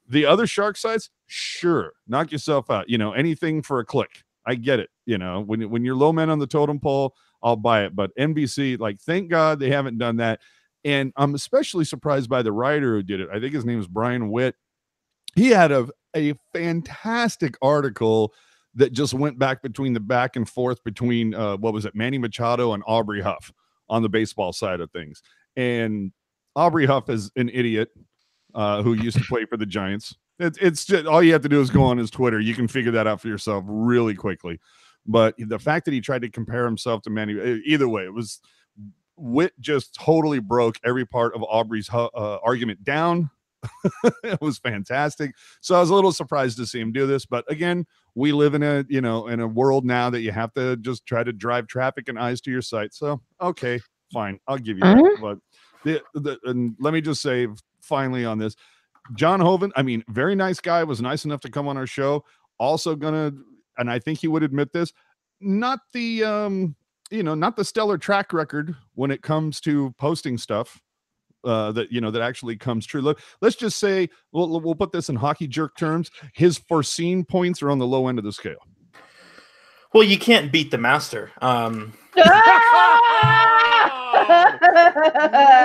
the other Shark sites, sure, knock yourself out. Anything for a click. I get it. When you're low man on the totem pole, I'll buy it. But NBC, like, thank God they haven't done that. And I'm especially surprised by the writer who did it. I think his name is Brian Witt. He had a fantastic article that just went back and forth between Manny Machado and Aubrey Huff on the baseball side of things. And Aubrey Huff is an idiot who used to play for the Giants. It's just, all you have to do is go on his Twitter. You can figure that out for yourself really quickly. But the fact that he tried to compare himself to Manny, either way, Witt just totally broke every part of Aubrey's argument down. It was fantastic. So I was a little surprised to see him do this. But again, we live in a world now that you have to just try to drive traffic and eyes to your site. So, okay, fine. I'll give you that. But and let me just say finally on this, John Hoven, very nice guy, was nice enough to come on our show. Also and I think he would admit this, not the not the stellar track record when it comes to posting stuff that actually comes true. Let's just say we'll put this in hockey jerk terms. His foreseen points are on the low end of the scale. Well, you can't beat the master.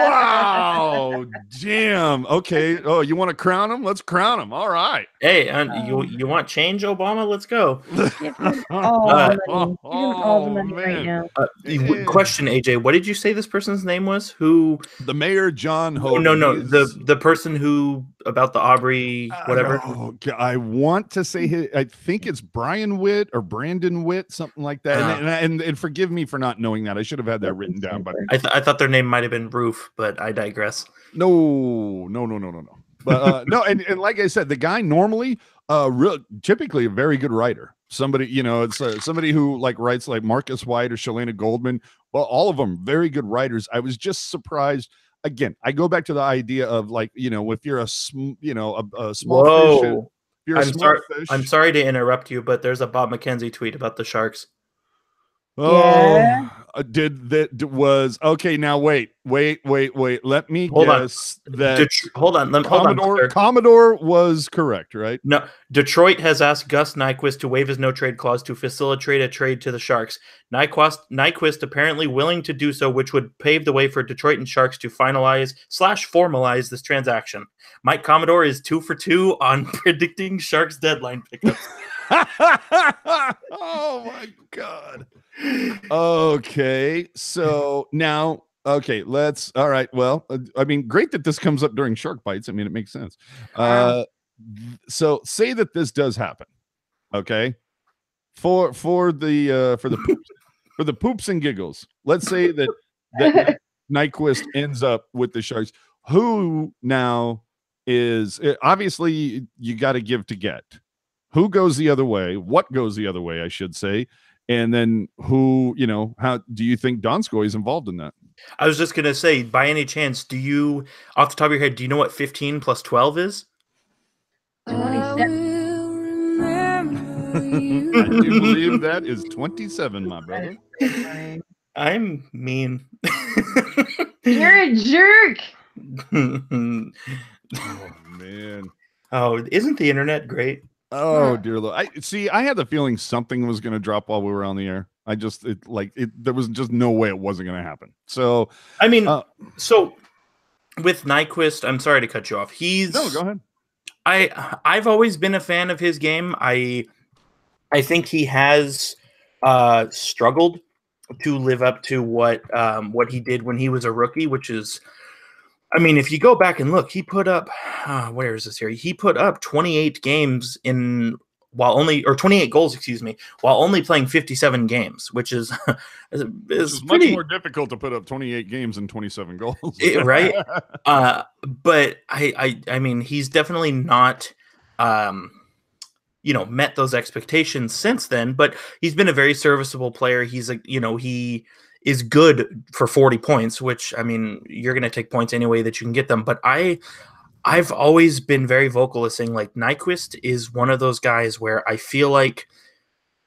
Wow, damn. Okay. Oh, you want to crown him? Let's crown him. All right. Hey, you want change, Obama? Let's go. Give him all the money. Give him all the money right man. now. Question, AJ. What did you say this person's name was? Who? The mayor, John No, Hogan. no. The person who about the Aubrey whatever. I want to say I think it's Brian Witt or Brandon Witt, something like that. And forgive me for not knowing that. I should have had that written down. But I thought their name might have been Roof, but I digress. No. But no, and like I said, the guy normally, typically a very good writer. Somebody, it's somebody who like writes like Marcus White or Shalana Goldman. Well, all of them very good writers. I was just surprised. Again, I go back to the idea of like, if you're a small fish. If you're a small fish. I'm sorry to interrupt you, but there's a Bob McKenzie tweet about the Sharks. Yeah. Okay. Now wait. Let me guess that. Hold on. Commodore was correct, right? No, Detroit has asked Gus Nyquist to waive his no trade clause to facilitate a trade to the Sharks. Nyquist apparently willing to do so, which would pave the way for Detroit and Sharks to finalize/formalize this transaction. Mike Commodore is 2 for 2 on predicting Sharks deadline pickups. Oh my God. Okay, so now, all right. Well, I mean, great that this comes up during Shark Bites. I mean, it makes sense. So say that this does happen, okay? For the poops and giggles. Let's say that Nyquist ends up with the Sharks. Who now is obviously you got to give to get. Who goes the other way? What goes the other way, I should say. And then who, how do you think Donskoy is involved in that? I was just going to say, by any chance, do you, off the top of your head, do you know what 15 plus 12 is? 27. I do believe that is 27, my brother. I'm mean. You're a jerk. Oh, man. Oh, isn't the internet great? Oh, dear Lord. I had the feeling something was going to drop while we were on the air. There was just no way it wasn't going to happen. So, I mean, so with Nyquist, I'm sorry to cut you off. No, go ahead. I've always been a fan of his game. I think he has struggled to live up to what he did when he was a rookie, which is, I mean, if you go back and look, he put up where is this here? He put up 28 games 28 goals, while only playing 57 games, which is is pretty much more difficult to put up 28 games and 27 goals, right? But I mean, he's definitely not met those expectations since then, but he's been a very serviceable player. He's he is good for 40 points, which, I mean, you're going to take points any way that you can get them. But I've always been very vocal as saying, like, Nyquist is one of those guys where I feel like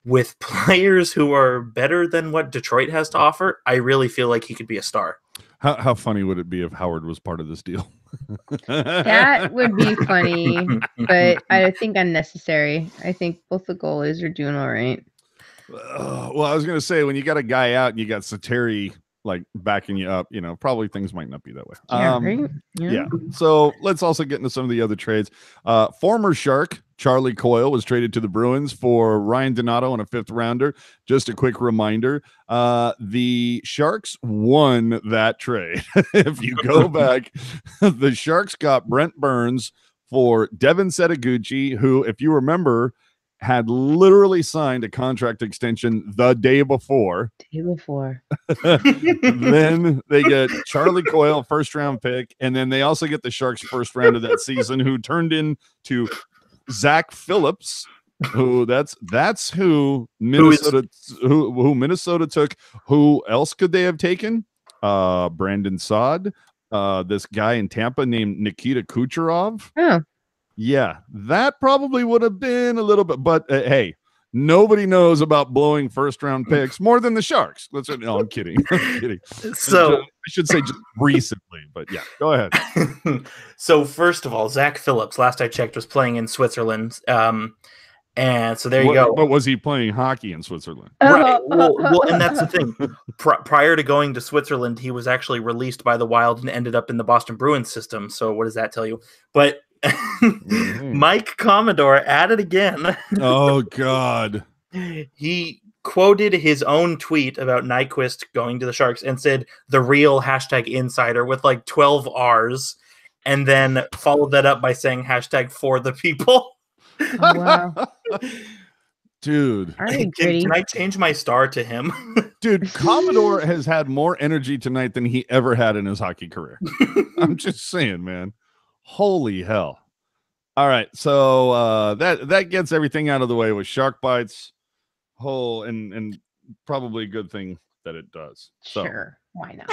with players who are better than what Detroit has to offer, I really feel like he could be a star. How funny would it be if Howard was part of this deal? That would be funny, but I think unnecessary. I think both the goalies are doing all right. Well, I was going to say, when you got a guy out and you got Sateri like backing you up, probably things might not be that way. Yeah, right? Yeah. So let's also get into some of the other trades. Former Shark Charlie Coyle was traded to the Bruins for Ryan Donato and a 5th rounder. Just a quick reminder, the Sharks won that trade. If you go back, the Sharks got Brent Burns for Devin Setaguchi, who, if you remember, had literally signed a contract extension the day before. Then they get Charlie Coyle, 1st-round pick, and then they also get the Sharks' 1st round of that season, who turned into Zach Phillips, who that's who Minnesota who Minnesota took. Who else could they have taken? Brandon Saad, this guy in Tampa named Nikita Kucherov. Oh. Yeah, that probably would have been a little bit, but hey, nobody knows about blowing 1st-round picks more than the Sharks. No, I'm kidding. I'm kidding. So I should say just recently, but yeah, go ahead. So first of all, Zach Phillips, last I checked, was playing in Switzerland. And so there you go. But was he playing hockey in Switzerland? Right. Well, and that's the thing. Prior to going to Switzerland, he was actually released by the Wild and ended up in the Boston Bruins system. So what does that tell you? But Mike Commodore at it again. Oh, God. He quoted his own tweet about Nyquist going to the Sharks and said the real #insider with like 12 R's, and then followed that up by saying #for the people. Oh, wow. Dude. Can I change my star to him? Dude, Commodore has had more energy tonight than he ever had in his hockey career. I'm just saying, man. Holy hell. All right. So that gets everything out of the way with shark bites. And probably a good thing that it does. So. Sure. Why not?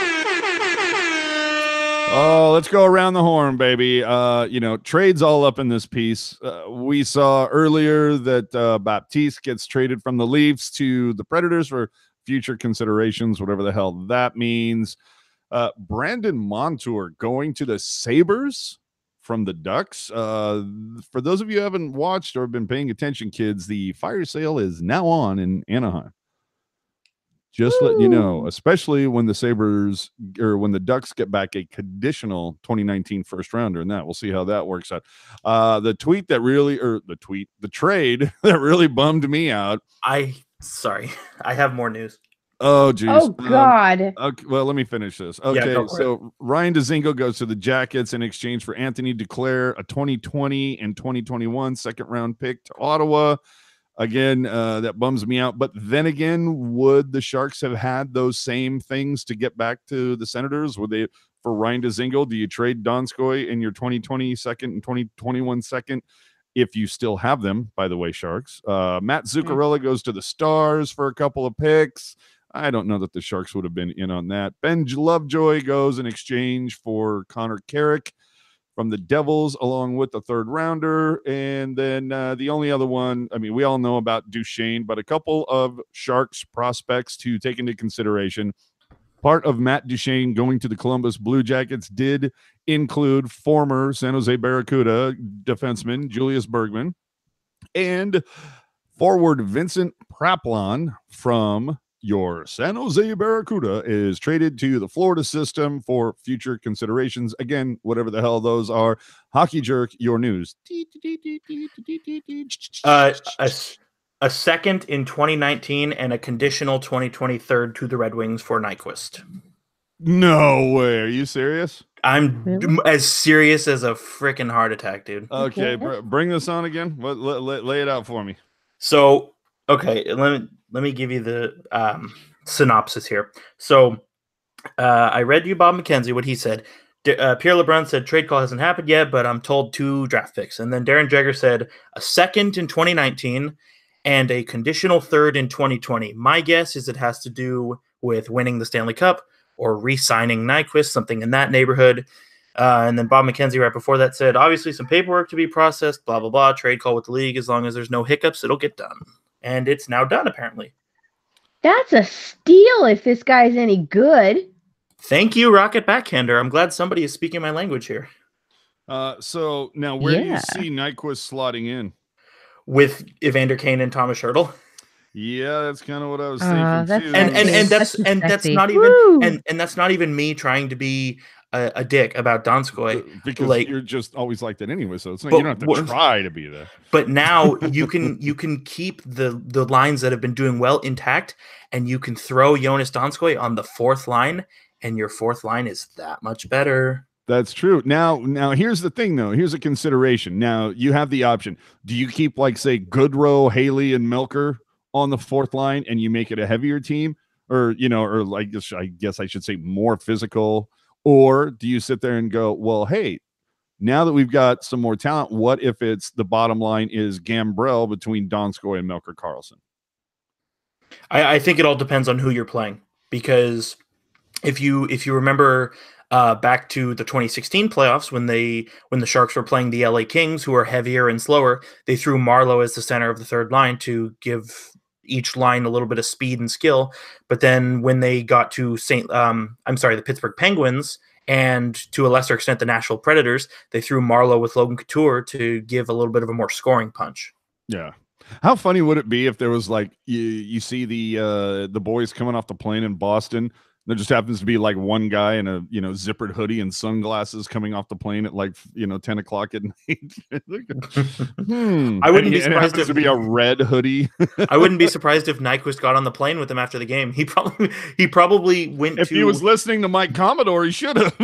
Oh, let's go around the horn, baby. Trades all up in this piece. We saw earlier that Baptiste gets traded from the Leafs to the Predators for future considerations, whatever the hell that means. Brandon Montour going to the Sabres from the Ducks. For those of you who haven't watched or been paying attention, kids, the fire sale is now on in Anaheim. Just letting you know, especially when the Sabres or when the Ducks get back a conditional 2019 first rounder, and that we'll see how that works out. The trade that really bummed me out. I have more news. Oh, geez. Oh, God. Okay, well, let me finish this. Okay, so Ryan Dzingel goes to the Jackets in exchange for Anthony Duclair, a 2020 and 2021 second-round pick to Ottawa. Again, that bums me out. But then again, would the Sharks have had those same things to get back to the Senators? Would they, for Ryan Dzingel, do you trade Donskoy in your 2020 second and 2021 second? If you still have them, by the way, Sharks. Matt Zuccarello goes to the Stars for a couple of picks. I don't know that the Sharks would have been in on that. Ben Lovejoy goes in exchange for Connor Carrick from the Devils, along with the third rounder. And then the only other one, I mean, we all know about Duchesne, but a couple of Sharks prospects to take into consideration. Part of Matt Duchesne going to the Columbus Blue Jackets did include former San Jose Barracuda defenseman Julius Bergman and forward Vincent Praplon from your San Jose Barracuda is traded to the Florida system for future considerations. Again, whatever the hell those are. Hockey Jerk, your news. A second in 2019 and a conditional 2023 to the Red Wings for Nyquist. No way. Are you serious? I'm as serious as a freaking heart attack, dude. Okay, bring this on again. Lay it out for me. So, okay, let me give you the synopsis here. So, I read you Bob McKenzie, what he said. Pierre LeBrun said trade call hasn't happened yet, but I'm told 2 draft picks. And then Darren Jagger said a second in 2019 and a conditional third in 2020. My guess is it has to do with winning the Stanley Cup or re-signing Nyquist, something in that neighborhood. And then Bob McKenzie right before that said, obviously some paperwork to be processed, blah, blah, blah, trade call with the league. As long as there's no hiccups, it'll get done. And it's now done, apparently. That's a steal if this guy's any good. Thank you, Rocket Backhander. I'm glad somebody is speaking my language here. So now where do you see Nyquist slotting in? With Evander Kane and Thomas Hertl. Yeah, that's kind of what I was thinking too. And that's not even and that's not even me trying to be a dick about Donskoy, because you're just always like that anyway. So it's not, you don't have to try to be there. But now you can keep the lines that have been doing well intact, and you can throw Jonas Donskoy on the 4th line, and your 4th line is that much better. That's true. Now here's the thing, though. Here's a consideration. Now you have the option. Do you keep, like, say, Goodrow, Haley, and Melker on the 4th line, and you make it a heavier team, or I guess I should say more physical, or do you sit there and go, well, hey, now that we've got some more talent, what if it's the bottom line is Gambrell between Donskoy and Melker Karlsson? I think it all depends on who you're playing, because if you remember. Back to the 2016 playoffs when the Sharks were playing the LA Kings, who are heavier and slower, they threw Marlowe as the center of the 3rd line to give each line a little bit of speed and skill. But then when they got to the Pittsburgh Penguins, and to a lesser extent the Nashville Predators, they threw Marlowe with Logan Couture to give a little bit of a more scoring punch. Yeah. How funny would it be if there was like you see the boys coming off the plane in Boston? There just happens to be like one guy in a zippered hoodie and sunglasses coming off the plane at like 10 o'clock at night. I wouldn't be and it surprised happens to be a red hoodie. I wouldn't be surprised if Nyquist got on the plane with him after the game. He probably went If to. he was listening to Mike Commodore, he should have.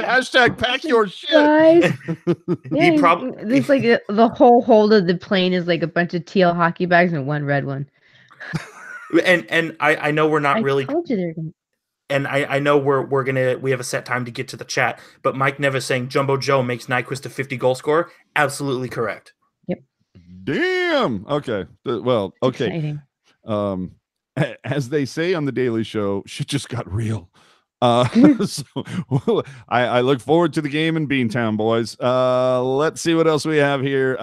Hashtag pack your shit. Guys. Yeah, He probably there's like the whole hold of the plane is like a bunch of teal hockey bags and one red one. and I know we're not I really. told you they're gonna... And I know we have a set time to get to the chat, but Mike Nevis saying Jumbo Joe makes Nyquist a 50 goal scorer. Absolutely correct. Yep. Damn. Okay. Well, okay. Exciting. As they say on the Daily Show, shit just got real. So I look forward to the game in Beantown, boys. Let's see what else we have here.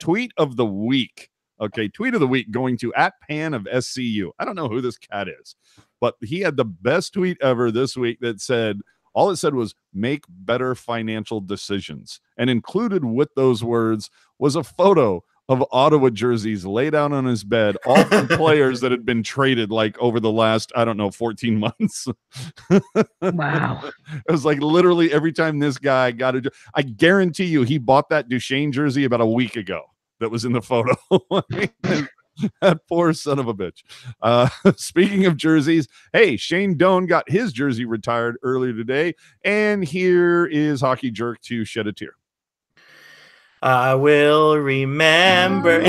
Tweet of the week. Okay, tweet of the week going to @Pan of SCU. I don't know who this cat is, but he had the best tweet ever this week that said, all it said was make better financial decisions. And included with those words was a photo of Ottawa jerseys laid out on his bed, all from players that had been traded like over the last, 14 months. Wow. It was like literally every time this guy got I guarantee you he bought that Duchesne jersey about a week ago. That was in the photo. That poor son of a bitch. Speaking of jerseys, hey, Shane Doan got his jersey retired earlier today, and here is Hockey Jerk to shed a tear. I will remember.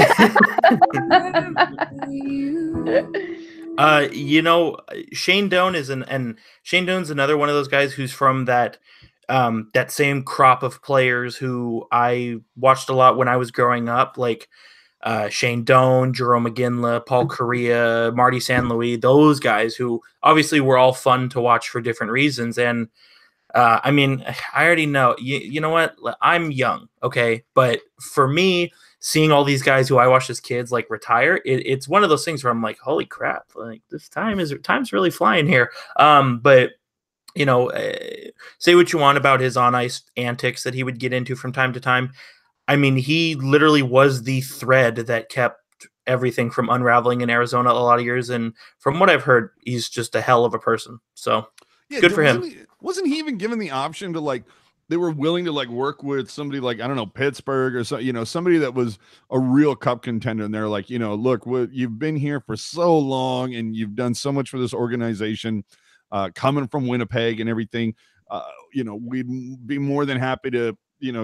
Shane Doan and Shane Doan's another one of those guys who's from that same crop of players who I watched a lot when I was growing up, like Shane Doan, Jerome McGinley, Paul Correa, Marty San Luis, those guys who obviously were all fun to watch for different reasons. And I mean, I already know, you know what? I'm young, okay? But for me, seeing all these guys who I watched as kids like retire, it's one of those things where I'm like, holy crap, like this time's really flying here. But say what you want about his on ice antics that he would get into from time to time. I mean, he literally was the thread that kept everything from unraveling in Arizona a lot of years. And from what I've heard, he's just a hell of a person. So yeah, good for him. Wasn't he even given the option to like, they were willing to like work with somebody like, I don't know, Pittsburgh or so, somebody that was a real cup contender. And they're like, look, you've been here for so long and you've done so much for this organization, coming from Winnipeg and everything. We'd be more than happy to,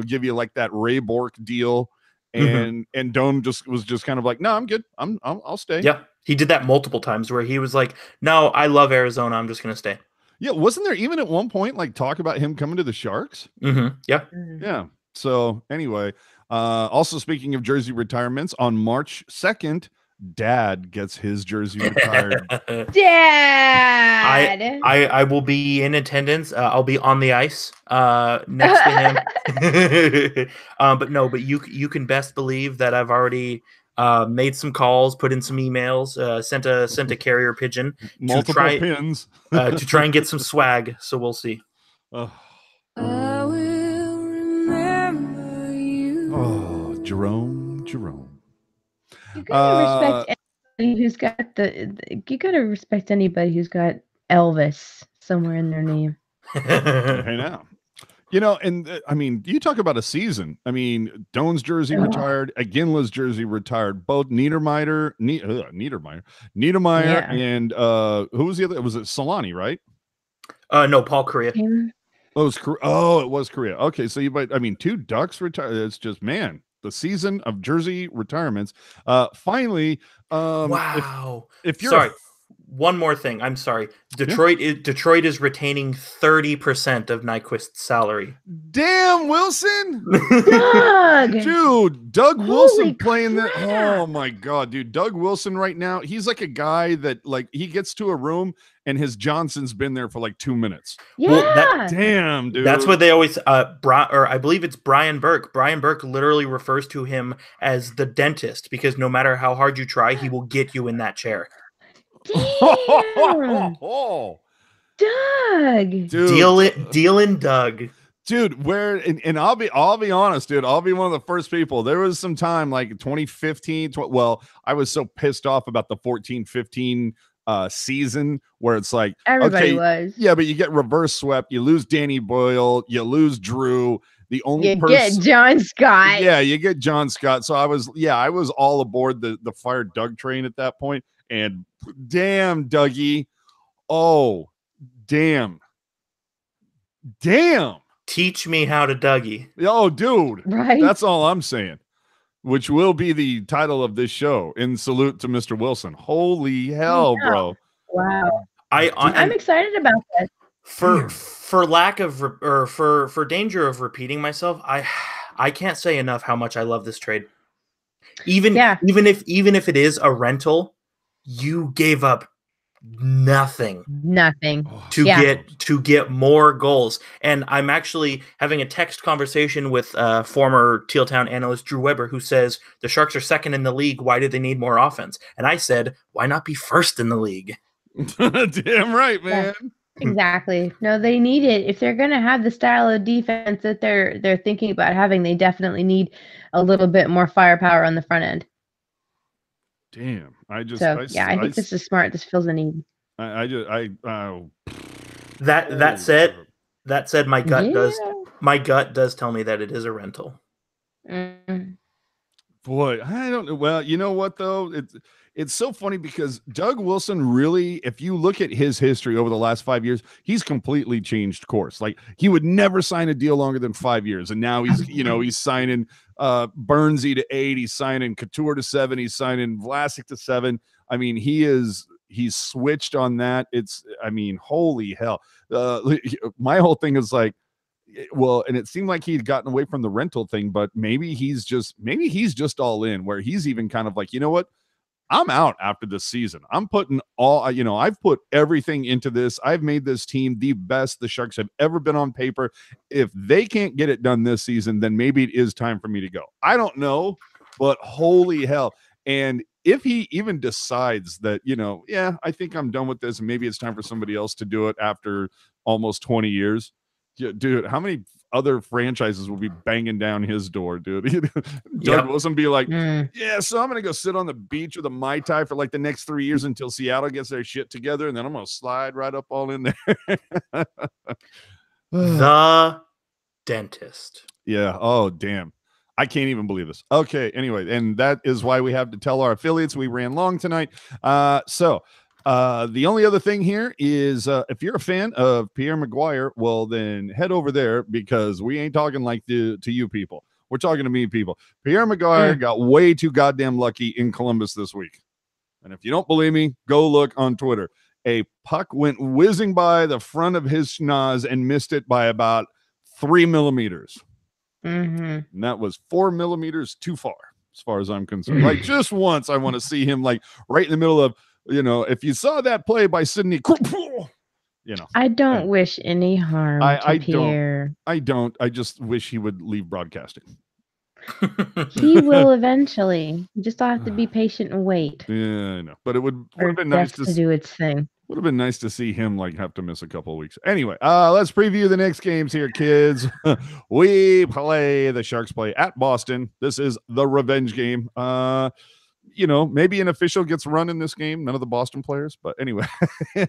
give you like that Ray Bork deal. And Doan was just kind of like, no, I'm good. I'll stay. Yeah. He did that multiple times where he was like, no, I love Arizona. I'm just going to stay. Yeah. Wasn't there even at one point, like talk about him coming to the Sharks? Yeah. Yeah. So anyway, also speaking of jersey retirements, on March 2nd, Dad gets his jersey retired. Dad, I will be in attendance. I'll be on the ice next to him. But you can best believe that I've already made some calls, put in some emails, sent a carrier pigeon Multiple pins to try and get some swag. So we'll see. I will remember you. Oh, Jerome. You gotta respect anybody who's got you gotta respect anybody who's got Elvis somewhere in their name. Hey now. And I mean, you talk about a season. I mean, Doan's jersey retired, Aginla's jersey retired, both Niedermeyer, Yeah. and who was the other? Was it Solani, right? No, Paul Correa. It was Correa. Okay, so two Ducks retired. It's just, man, the season of jersey retirements. Finally, wow. If you're sorry, one more thing. I'm sorry. Detroit is retaining 30% of Nyquist's salary. Damn, Wilson. Doug! Dude, Doug Holy Wilson playing that. crap. Oh my God, dude. Doug Wilson right now, he's like a guy that like he gets to a room and his Johnson's been there for like 2 minutes. Yeah. Well, Damn, dude. That's what they always I believe it's Brian Burke. Brian Burke literally refers to him as the dentist because no matter how hard you try, he will get you in that chair. Damn. Doug. Dude. Deal in Doug. Dude, and I'll be honest, dude. I'll be one of the first people. There was some time like 2015. Well, I was so pissed off about the 14-15 season where it's like Everybody okay, was. yeah, but you get reverse swept. You lose Danny Boyle. You lose Drew. The only You person, get John Scott. yeah, you get John Scott. So I was all aboard the fire Doug train at that point. And damn, Dougie, oh, damn. Teach me how to Dougie. Oh, dude. Right. That's all I'm saying. Which will be the title of this show. In salute to Mr. Wilson. Holy hell, bro. Wow. I'm excited about that. For lack of or for danger of repeating myself, I can't say enough how much I love this trade. Even if it is a rental, you gave up nothing to get more goals. And I'm actually having a text conversation with former Teal Town analyst Drew Weber, who says the Sharks are second in the league. Why do they need more offense? And I said, why not be first in the league? Damn right, man. Yeah, exactly. No, they need it. If they're going to have the style of defense that they're thinking about having, they definitely need a little bit more firepower on the front end. Damn, I think this is smart. This fills a need. That said, my gut does tell me that it is a rental. Boy, I don't know. Well, you know what though? It's so funny because Doug Wilson really, if you look at his history over the last 5 years, he's completely changed course. Like he would never sign a deal longer than 5 years, and now he's signing Burnsy to 8, he's signing Couture to 7, he's signing Vlasic to 7. I mean, he's switched on that. Holy hell. My whole thing is like, well, and it seemed like he'd gotten away from the rental thing, but maybe he's just all in, where he's even kind of like, you know what? I'm out after this season. I'm putting I've put everything into this. I've made this team the best the Sharks have ever been on paper. If they can't get it done this season, then maybe it is time for me to go. I don't know, but holy hell. And if he even decides that, I think I'm done with this and maybe it's time for somebody else to do it after almost 20 years. Yeah, dude, how many other franchises will be banging down his door, dude? Doug Wilson be like, yeah, so I'm going to go sit on the beach with a Mai Tai for like the next 3 years until Seattle gets their shit together, and then I'm going to slide right up all in there. The dentist. Yeah. Oh, damn. I can't even believe this. Okay. Anyway, and that is why we have to tell our affiliates we ran long tonight. The only other thing here is if you're a fan of Pierre Maguire, well, then head over there, because we ain't talking like to you people. We're talking to me people. Pierre Maguire got way too goddamn lucky in Columbus this week. And if you don't believe me, go look on Twitter. A puck went whizzing by the front of his schnoz and missed it by about 3 millimeters. And that was 4 millimeters too far as I'm concerned. Like just once, I want to see him like right in the middle of, if you saw that play by Sidney, I don't wish any harm to Pierre. I don't. I just wish he would leave broadcasting. He will eventually. You just have to be patient and wait. Yeah, I know. But it would have been nice to do its thing. Would have been nice to see him like have to miss a couple of weeks. Anyway, let's preview the next games here, kids. The Sharks play at Boston. This is the revenge game. Maybe an official gets run in this game. None of the Boston players. But anyway,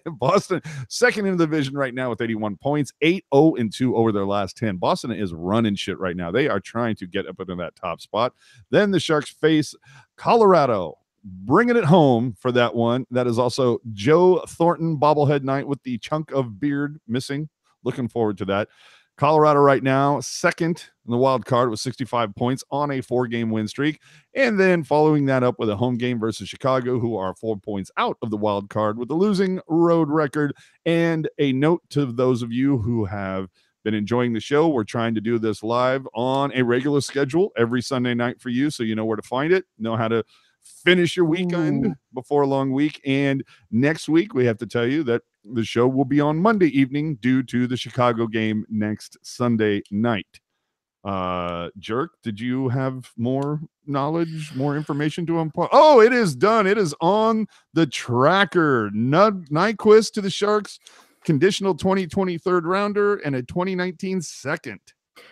Boston, second in the division right now with 81 points, 8-0-2 over their last 10. Boston is running shit right now. They are trying to get up into that top spot. Then the Sharks face Colorado, bringing it home for that one. That is also Joe Thornton bobblehead night with the chunk of beard missing. Looking forward to that. Colorado right now, second in the wild card with 65 points on a 4-game win streak. And then following that up with a home game versus Chicago, who are 4 points out of the wild card with a losing road record. And a note to those of you who have been enjoying the show, we're trying to do this live on a regular schedule every Sunday night for you, so you know where to find it, know how to finish your weekend before a long week. And next week, we have to tell you that the show will be on Monday evening due to the Chicago game next Sunday night. Jerk, did you have more knowledge, more information to impart? Oh, it is done. It is on the tracker. Nyquist to the Sharks. conditional 2020 third rounder, and a 2019 second.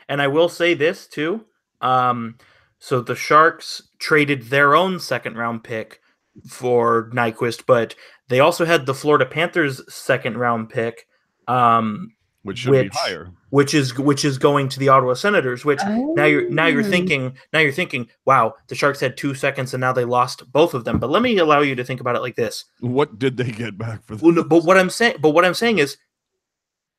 And I will say this too. So the Sharks traded their own second round pick for Nyquist, but they also had the Florida Panthers second round pick, which should be higher. Which is going to the Ottawa Senators. Which now you're thinking, wow, the Sharks had 2 seconds and now they lost both of them. But let me allow you to think about it like this: what did they get back for this? Well, no, but what I'm saying is,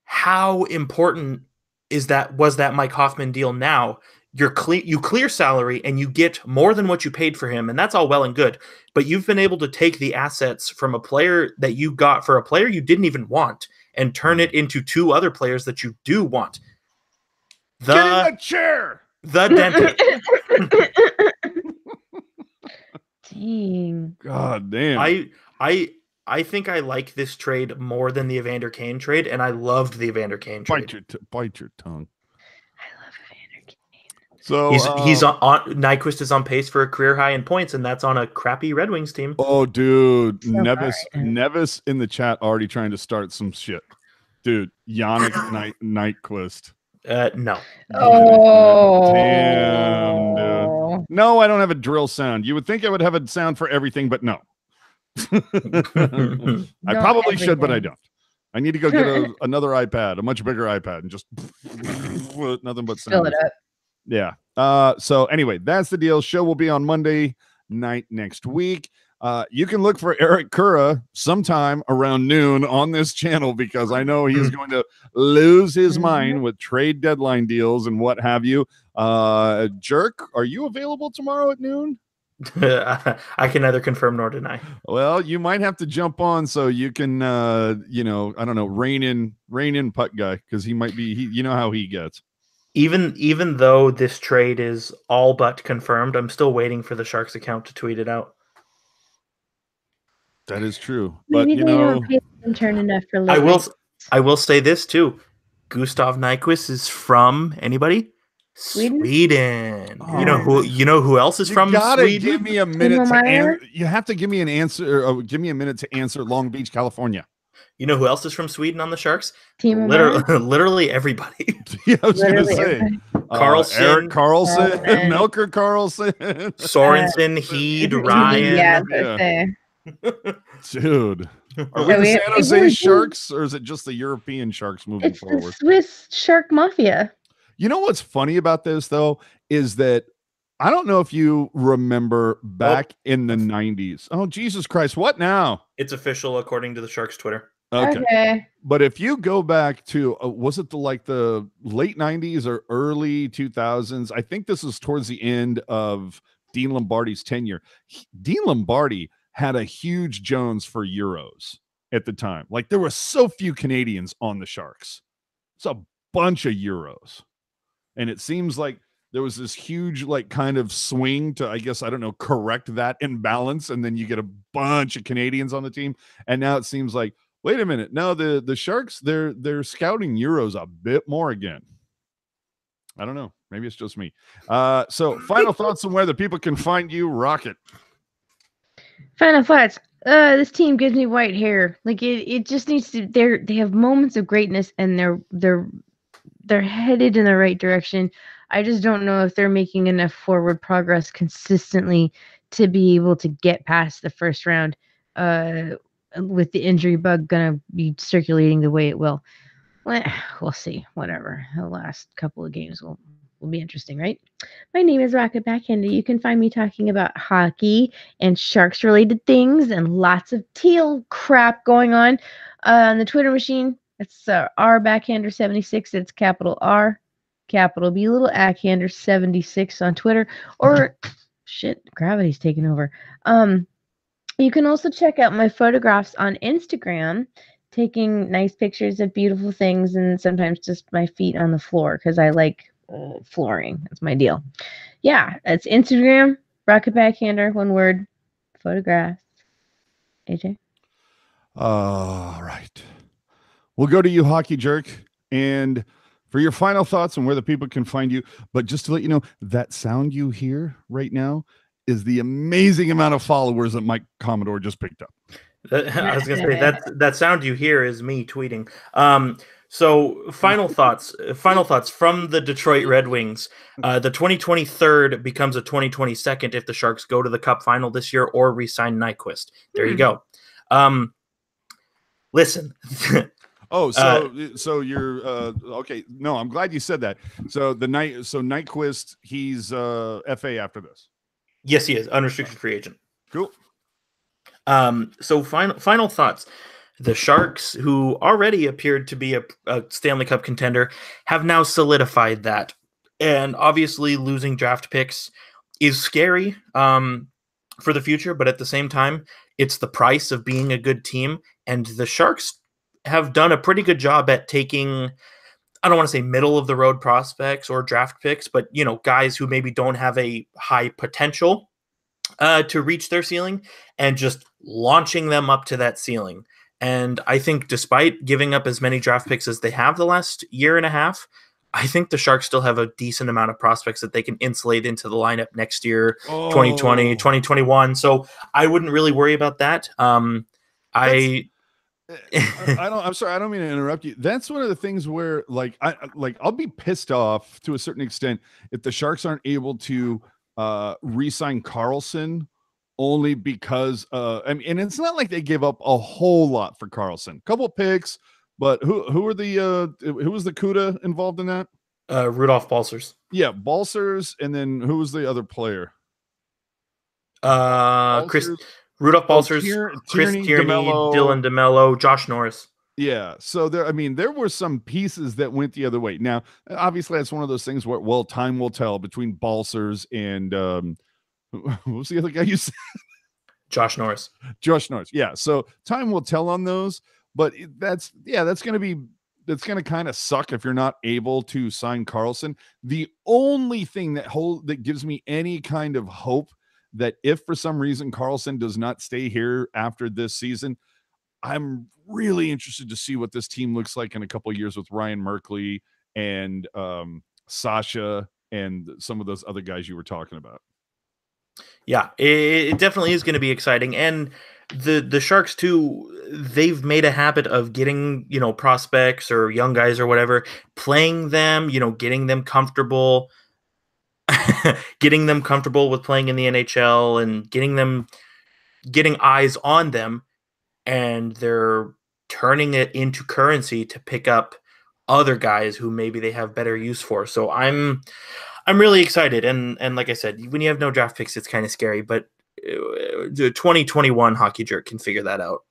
how important was that Mike Hoffman deal? Now you clear salary and you get more than what you paid for him, and that's all well and good. But you've been able to take the assets from a player that you got for a player you didn't even want and turn it into 2 other players that you do want. Get in the chair. The dentist. Dang. God damn. I think I like this trade more than the Evander Kane trade, and I loved the Evander Kane trade. Bite your tongue. I love Evander Kane. So he's on Nyquist is on pace for a career high in points, and that's on a crappy Red Wings team. Oh, dude, Nevis in the chat already trying to start some shit, dude. Yannick Nyquist. No. Oh, damn, dude. No, I don't have a drill sound. You would think I would have a sound for everything, but no. I probably should, but I don't. I need to go get another iPad, a much bigger iPad, and just nothing but sound. Fill it up. Yeah. So anyway, that's the deal. Show will be on Monday night next week. You can look for Erik Karlsson sometime around noon on this channel, because I know he's going to lose his mind with trade deadline deals and what have you. Jerk, are you available tomorrow at noon? I can neither confirm nor deny. Well, you might have to jump on so you can, I don't know, rein in Puck Guy, because he might be, you know how he gets. Even though this trade is all but confirmed, I'm still waiting for the Sharks account to tweet it out. That is true, Maybe but they don't pay them turn enough for. I will say this too. Gustov Nyquist is from anybody? Sweden. Oh. You know who else is from Sweden? Give me a minute you have to give me an answer, or give me a minute to answer Long Beach, California. You know who else is from Sweden on the Sharks? Literally everybody. Yeah, I was going to say. Karlsson, Erik Karlsson, Melker Karlsson, Sorensen, Heed, Ryan. Yeah. Dude. Are we the San Jose Sharks, or is it just the European Sharks moving forward? The Swiss Shark Mafia. You know what's funny about this, though, is that I don't know if you remember back in the 90s. Oh, Jesus Christ. What now? It's official according to the Sharks Twitter. Okay. But if you go back to, was it the late 90s or early 2000s? I think this is towards the end of Dean Lombardi's tenure. Dean Lombardi had a huge Jones for Euros at the time. Like, there were so few Canadians on the Sharks. It's a bunch of Euros. And it seems like there was this huge, kind of swing to, I guess, I don't know, correct that imbalance. And then you get a bunch of Canadians on the team. And now it seems like, wait a minute. No, the Sharks, they're scouting Euros a bit more again. I don't know. Maybe it's just me. So final thoughts on where the people can find you, Rocket. Final thoughts. This team gives me white hair. Like it just needs to. They have moments of greatness, and they're headed in the right direction. I just don't know if they're making enough forward progress consistently to be able to get past the first round. With the injury bug gonna be circulating the way it will. We'll see. Whatever. The last couple of games will be interesting, right? My name is Rocket Backhander. You can find me talking about hockey and Sharks related things and lots of teal crap going on the Twitter machine. It's R Backhander 76. It's capital R, capital B, little Ackhander 76 on Twitter. Or shit, gravity's taking over. You can also check out my photographs on Instagram, taking nice pictures of beautiful things, and sometimes just my feet on the floor because I like flooring. That's my deal. Yeah, it's Instagram, Rocket Backhander, one word, photographs. AJ? All right. We'll go to you, Hockey Jerk, and for your final thoughts on where the people can find you. But just to let you know, that sound you hear right now is the amazing amount of followers that Mike Commodore just picked up. I was gonna say that sound you hear is me tweeting. So final thoughts from the Detroit Red Wings. The 2023 becomes a 2022 if the Sharks go to the Cup final this year or re-sign Nyquist. There you go. Listen. Oh, so you're okay. No, I'm glad you said that. So Nyquist, he's FA after this. Yes, he is unrestricted free agent. Cool. So final thoughts. The Sharks, who already appeared to be a Stanley Cup contender, have now solidified that. And obviously losing draft picks is scary for the future, but at the same time, it's the price of being a good team. And the Sharks have done a pretty good job at taking, I don't want to say middle of the road prospects or draft picks, but guys who maybe don't have a high potential to reach their ceiling and just launching them up to that ceiling. And I think despite giving up as many draft picks as they have the last year and a half, I think the Sharks still have a decent amount of prospects that they can insulate into the lineup next year, 2020, 2021. So I wouldn't really worry about that. I'm sorry, I don't mean to interrupt you. That's one of the things where I'll be pissed off to a certain extent if the Sharks aren't able to re-sign Karlsson only because and it's not like they gave up a whole lot for Karlsson. Couple picks, but who was the CUDA involved in that? Rudolph Balcers. Yeah, Balcers, and then who was the other player? Rudolph Balcers, Chris Tierney, Dylan DeMello, Josh Norris. Yeah, so there were some pieces that went the other way. Now, obviously, that's one of those things where time will tell between Balcers and who was the other guy you said? Josh Norris. Yeah. So time will tell on those, but that's going to kind of suck if you're not able to sign Karlsson. The only thing that gives me any kind of hope that if for some reason Karlsson does not stay here after this season, I'm really interested to see what this team looks like in a couple of years with Ryan Merkley and Sasha and some of those other guys you were talking about. Yeah, it definitely is going to be exciting. And the Sharks too, they've made a habit of getting, prospects or young guys or whatever, playing them, getting them comfortable, with playing in the NHL and getting eyes on them. And they're turning it into currency to pick up other guys who maybe they have better use for. So I'm really excited, and like I said, when you have no draft picks, it's kind of scary. But the 2021 Hockey Jerk can figure that out.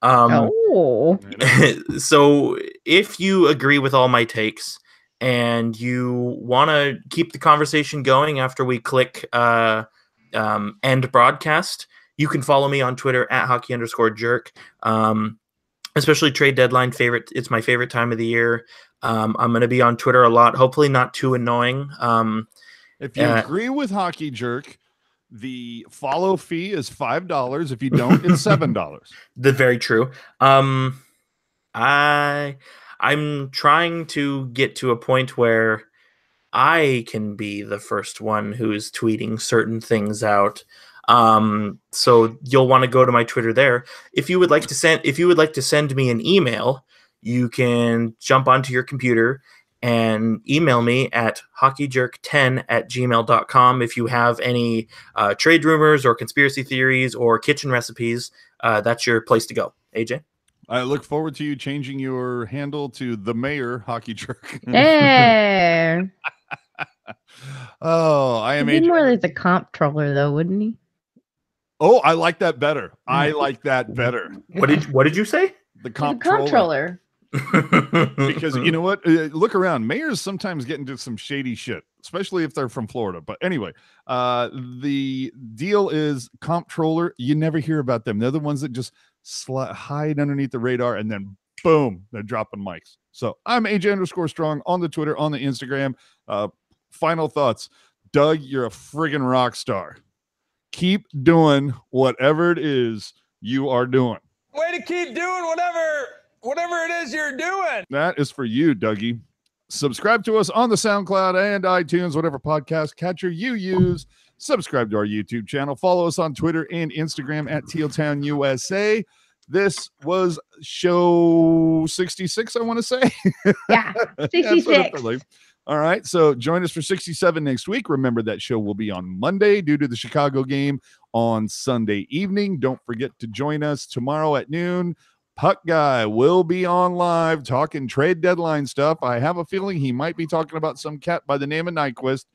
So if you agree with all my takes and you want to keep the conversation going after we click end broadcast, you can follow me on Twitter at hockey_jerk. Especially trade deadline favorite. It's my favorite time of the year. I'm going to be on Twitter a lot. Hopefully not too annoying. If you agree with Hockey Jerk, the follow fee is $5. If you don't, it's $7. That's very true. I'm trying to get to a point where I can be the first one who's tweeting certain things out. So you'll want to go to my Twitter there. If you would like to send me an email, you can jump onto your computer and email me at hockeyjerk10@gmail.com. If you have any trade rumors or conspiracy theories or kitchen recipes, that's your place to go. AJ? I look forward to you changing your handle to the Mayor Hockey Jerk. Hey. I am He'd be more like the comptroller, though, wouldn't he? Oh, I like that better. What did you say? The comptroller. Because you know what? Look around. Mayors sometimes get into some shady shit, especially if they're from Florida. But anyway, the deal is comptroller. You never hear about them. They're the ones that just hide underneath the radar, and then boom, they're dropping mics. So I'm AJ_Strong on the Twitter, on the Instagram. Final thoughts. Doug, you're a friggin' rock star. Keep doing whatever it is you are doing. Way to keep doing whatever it is you're doing. That is for you, Dougie. Subscribe to us on the SoundCloud and iTunes, whatever podcast catcher you use. Subscribe to our YouTube channel. Follow us on Twitter and Instagram at TealTownUSA. This was show 66, I want to say. Yeah, 66. All right, so join us for 67 next week. Remember that show will be on Monday due to the Chicago game on Sunday evening. Don't forget to join us tomorrow at noon. Puck Guy will be on live talking trade deadline stuff. I have a feeling he might be talking about some cat by the name of Nyquist.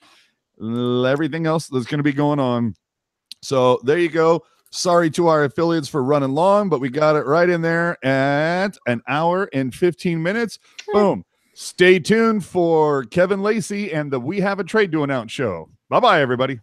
Everything else that's going to be going on. So there you go. Sorry to our affiliates for running long, but we got it right in there at an hour and 15 minutes. Boom. Stay tuned for Kevin Lacey and the We Have a Trade to Announce show. Bye-bye, everybody.